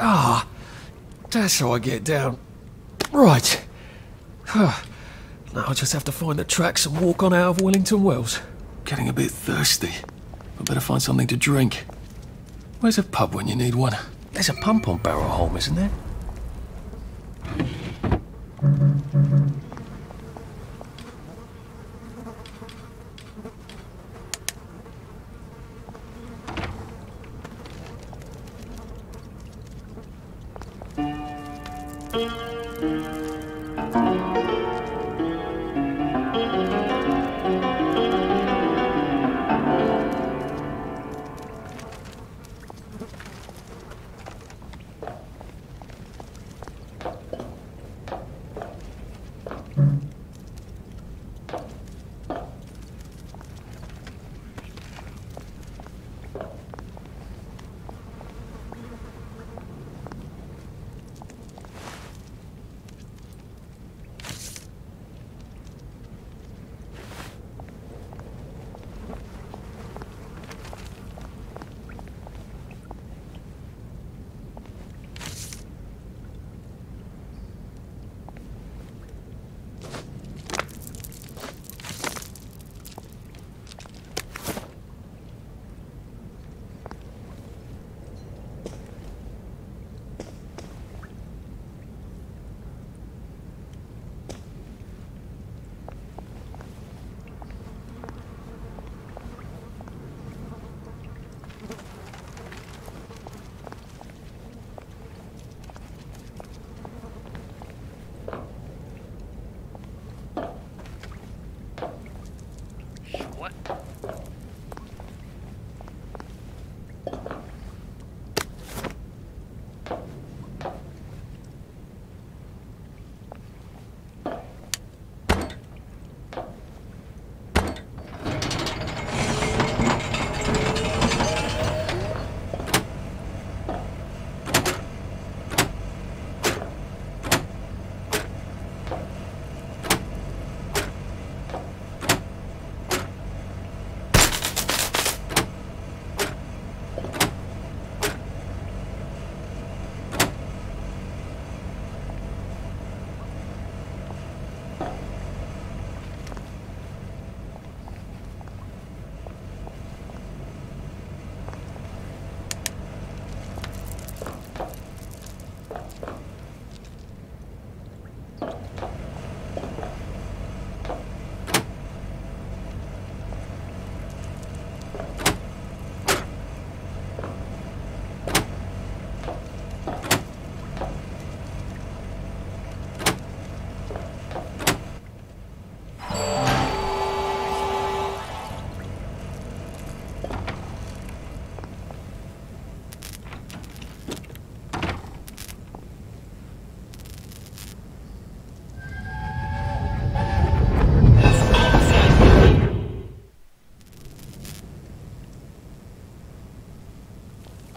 Ah, that's how I get down. Right. Now I'll just have to find the tracks and walk on out of Wellington Wells. Getting a bit thirsty. I better find something to drink. Where's a pub when you need one? There's a pump on Barrow Holme, isn't there?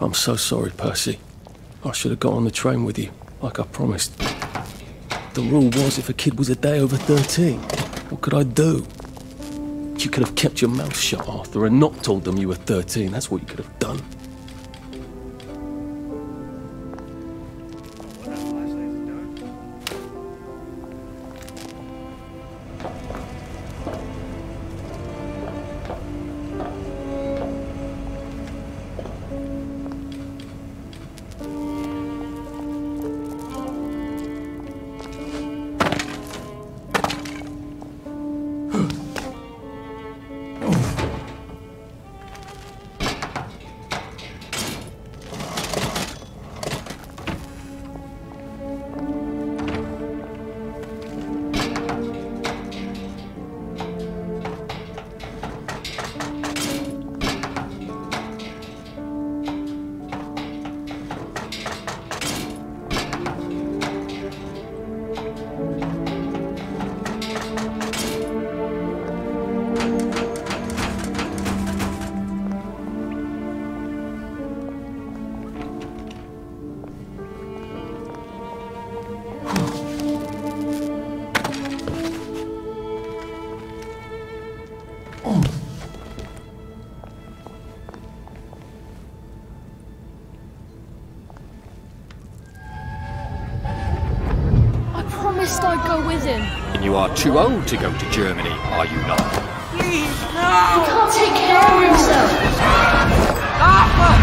I'm so sorry, Percy. I should have got on the train with you, like I promised. The rule was if a kid was a day over 13, what could I do? You could have kept your mouth shut, Arthur, and not told them you were 13. That's what you could have done. I'd go with him. And you are too old to go to Germany, are you not? Please, no! He can't take care of himself. Arthur!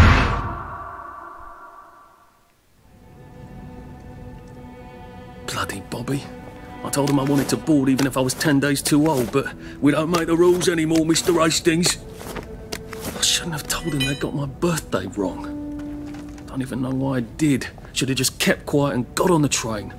Bloody Bobby. I told him I wanted to board even if I was 10 days too old, but we don't make the rules anymore, Mr. Hastings. I shouldn't have told him they got my birthday wrong. Don't even know why I did. Should have just kept quiet and got on the train.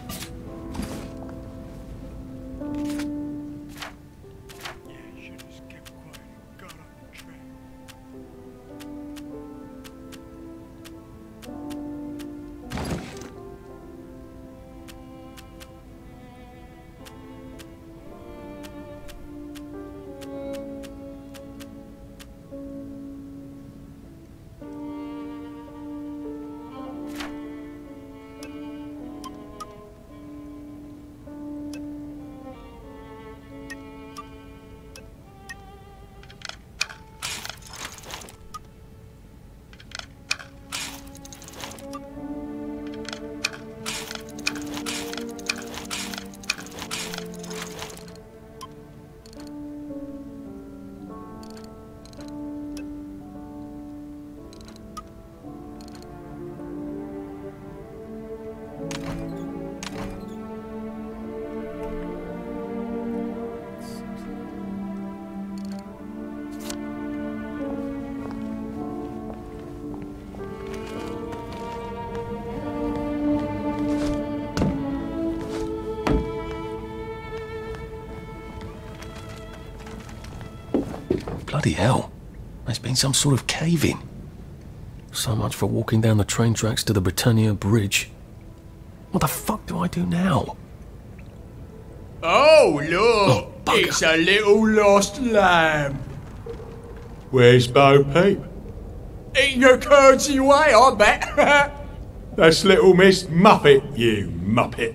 Bloody hell. There's been some sort of cave-in. So much for walking down the train tracks to the Britannia Bridge. What the fuck do I do now? Oh, look! It's a little lost lamb. Where's Bo Peep? Eating your curdsy way, I bet. That's little Miss Muppet, you muppet.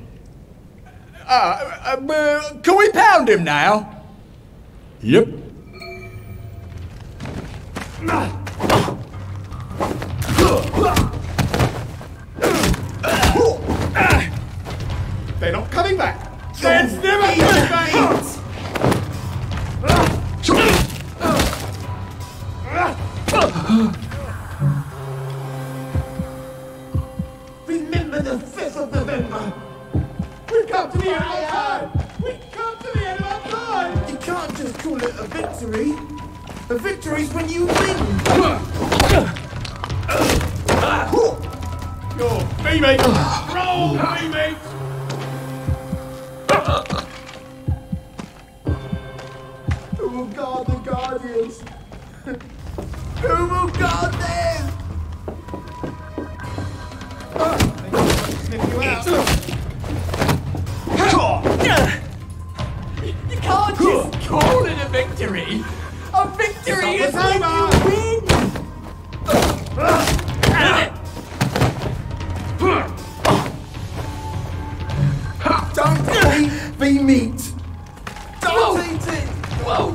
Can we pound him now? Yep. They're not coming back. They're never coming back. Remember the 5th of November. We've come to the end of our time. We've come to the end of our time. You can't just call it a victory. A victory's when you win. Your B-mate. Roll, B-mate. Who will guard the Guardians? Who will guard them? You can't just call it a victory. A victory is when you win! be meat. Don't eat it! Whoa!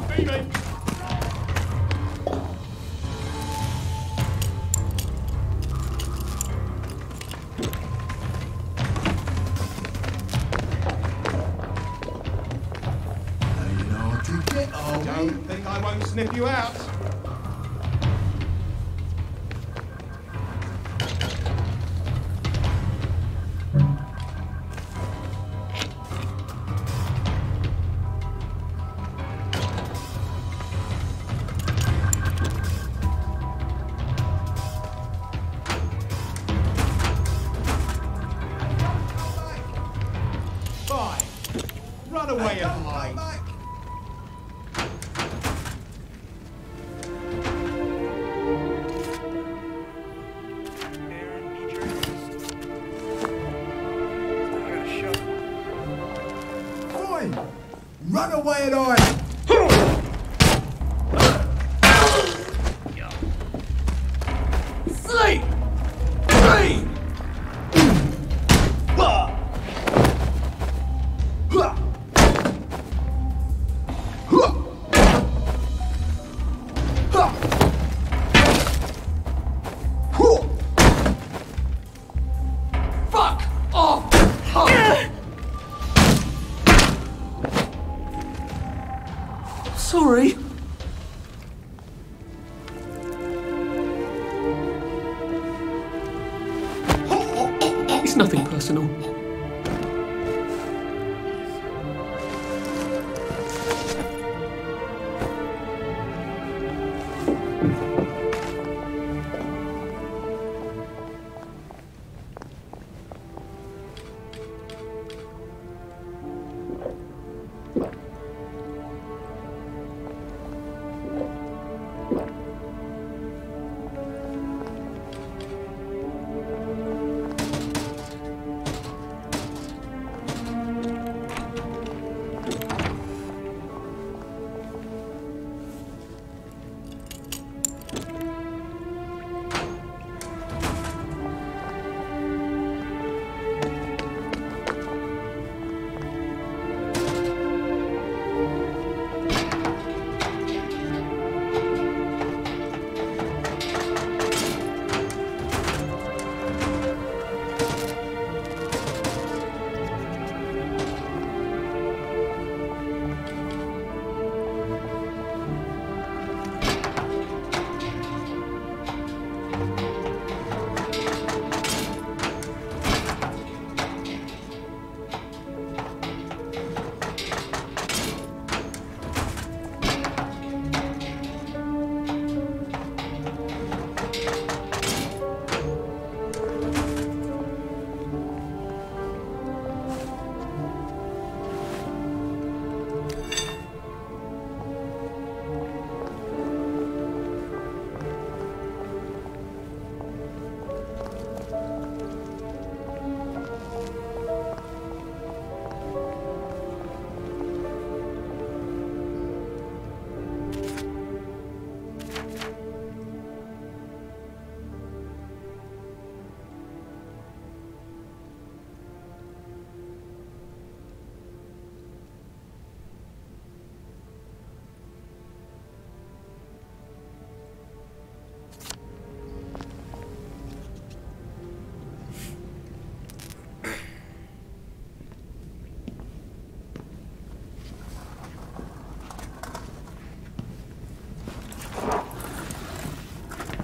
Don't think I won't sniff you out. Fine. Run away and hide. Run away and hide! Sleep! Three! Fuck off! Sorry. It's nothing personal.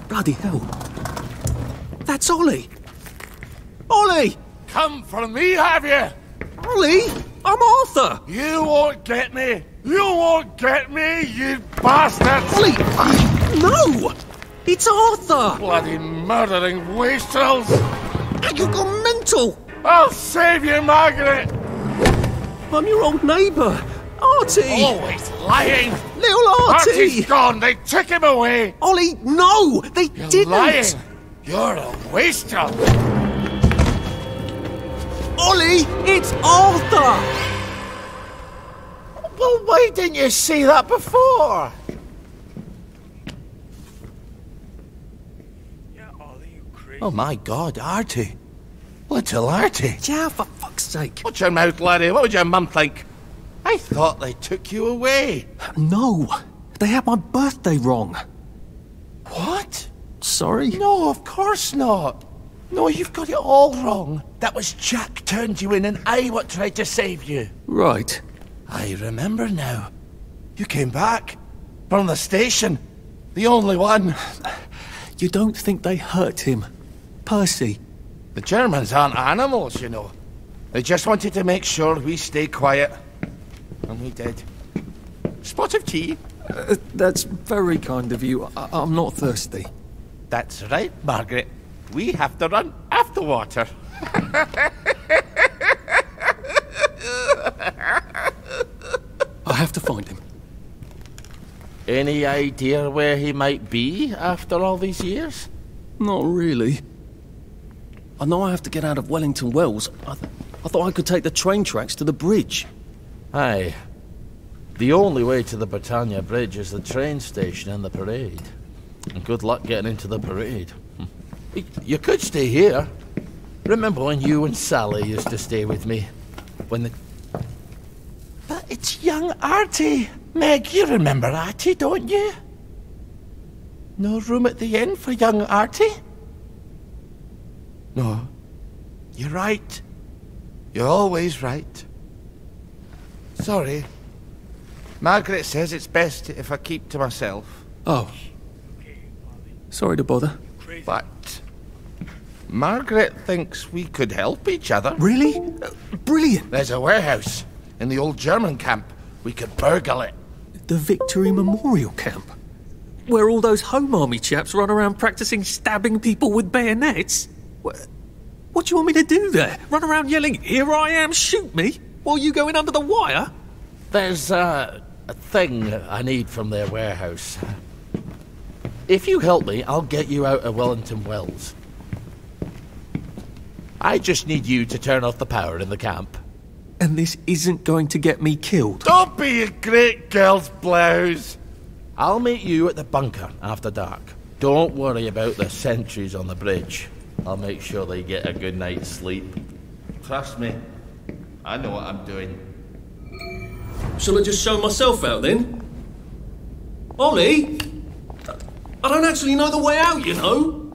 Bloody hell. That's Ollie! Ollie! Come for me, have you? Ollie! I'm Arthur! You won't get me! You won't get me, you bastard! Ollie! No! It's Arthur! Bloody murdering wastrels! You gone mental! I'll save you, Margaret! I'm your old neighbour, Artie! Always lying! Little Artie! Artie's gone! They took him away! Ollie, no! They You're didn't! lying! You're a wastrel! Ollie, it's Arthur! Well, why didn't you see that before? Oh my God, Artie. Little Artie. Yeah, for fuck's sake. Watch your mouth, laddie. What would your mum think? I thought they took you away. No, they had my birthday wrong. What? Sorry? No, of course not. No, you've got it all wrong. That was Jack turned you in and I what tried to save you. Right. I remember now. You came back. From the station. The only one. You don't think they hurt him? Percy? The Germans aren't animals, you know. They just wanted to make sure we stay quiet. And we did. Spot of tea? That's very kind of you. I'm not thirsty. That's right, Margaret. We have to run after water. I have to find him. Any idea where he might be after all these years? Not really. I know I have to get out of Wellington Wells. I thought I could take the train tracks to the bridge. Aye. The only way to the Britannia Bridge is the train station and the parade. And good luck getting into the parade. You could stay here. Remember when you and Sally used to stay with me? When the... But it's young Artie. Meg, you remember Artie, don't you? No room at the inn for young Artie? No. You're right. You're always right. Sorry. Margaret says it's best if I keep to myself. Oh. Sorry to bother. But Margaret thinks we could help each other. Really? Brilliant. There's a warehouse in the old German camp. We could burgle it. The Victory Memorial Camp? Where all those Home Army chaps run around practicing stabbing people with bayonets? What do you want me to do there? Run around yelling, "Here I am, shoot me," while you go in under the wire? There's a thing I need from their warehouse. If you help me, I'll get you out of Wellington Wells. I just need you to turn off the power in the camp. And this isn't going to get me killed. Don't be a great girl's blouse. I'll meet you at the bunker after dark. Don't worry about the sentries on the bridge. I'll make sure they get a good night's sleep. Trust me, I know what I'm doing. Shall I just show myself out then? Ollie? I don't actually know the way out, you know.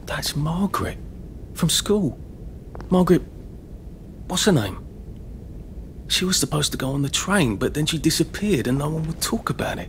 That's Margaret. From school. Margaret... what's her name? She was supposed to go on the train, but then she disappeared and no one would talk about it.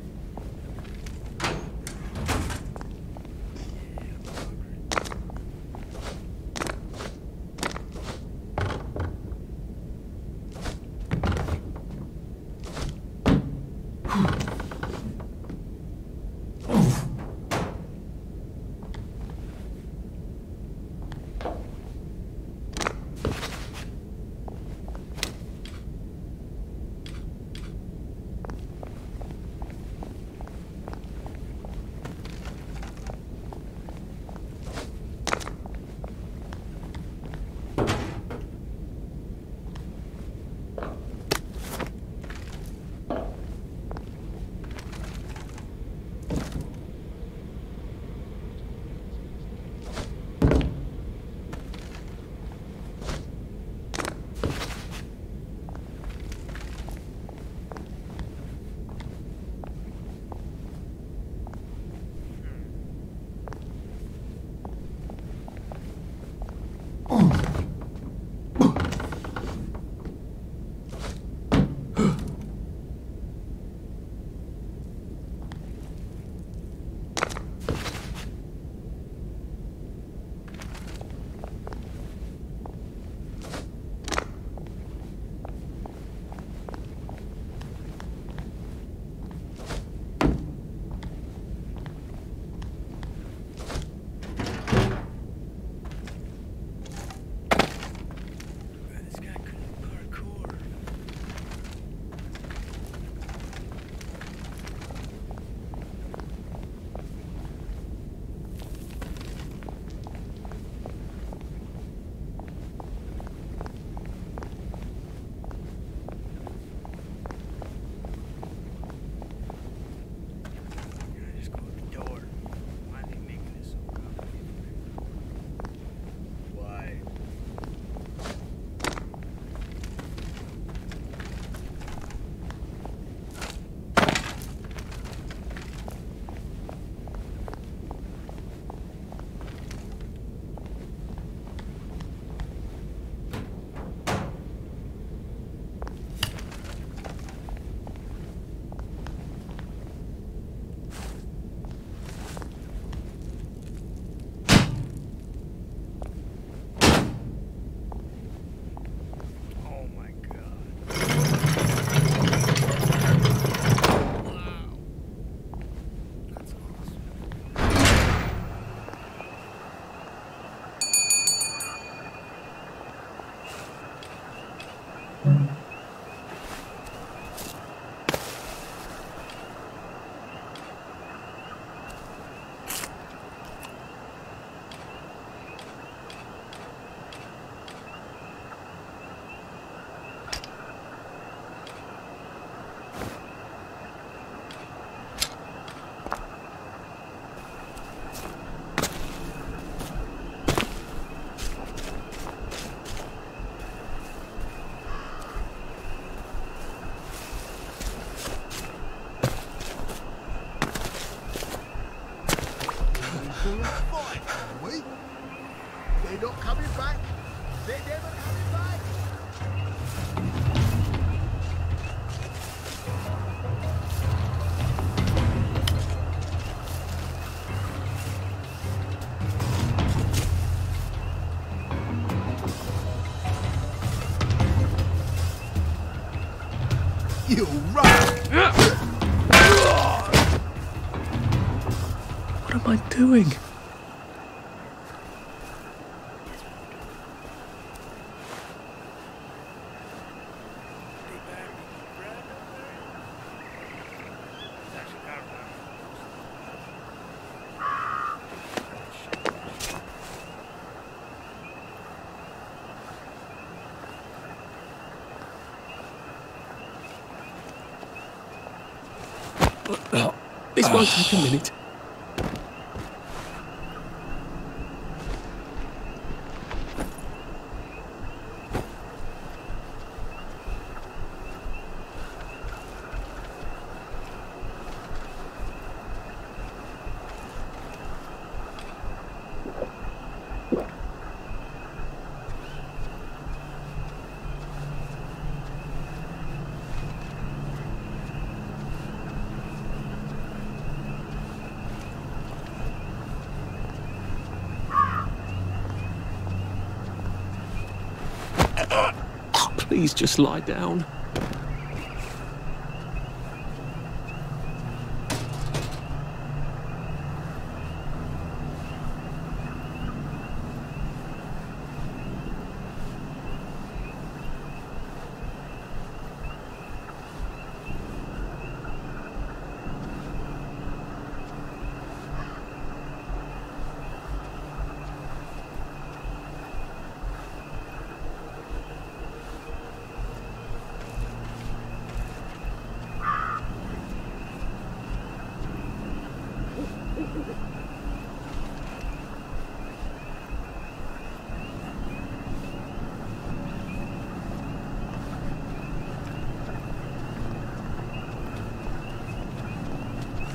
for a fight, are we? They're not coming back. They're never coming back. You're right. What am I doing? This won't take a minute. Please just lie down.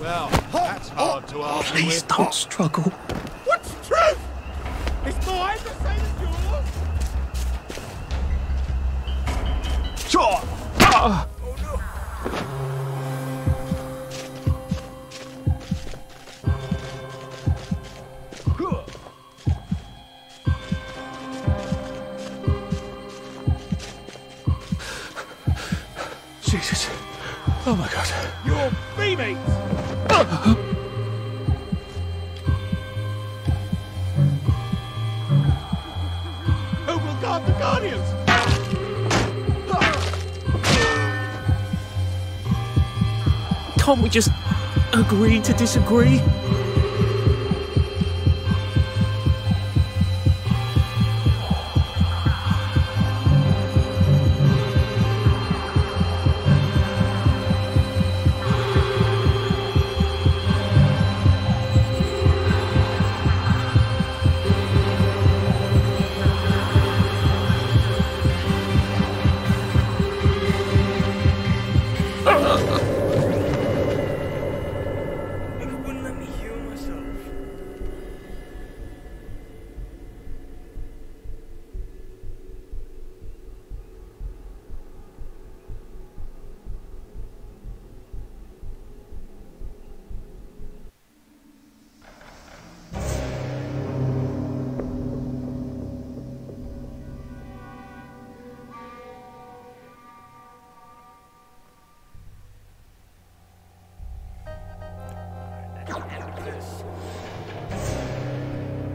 Well, that's hard to argue Please with. don't struggle. What's the truth? Is mine the same as yours? Sure. Jesus. Oh my God. You're beaming! Who will guard the Guardians? Can't we just agree to disagree?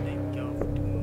Think of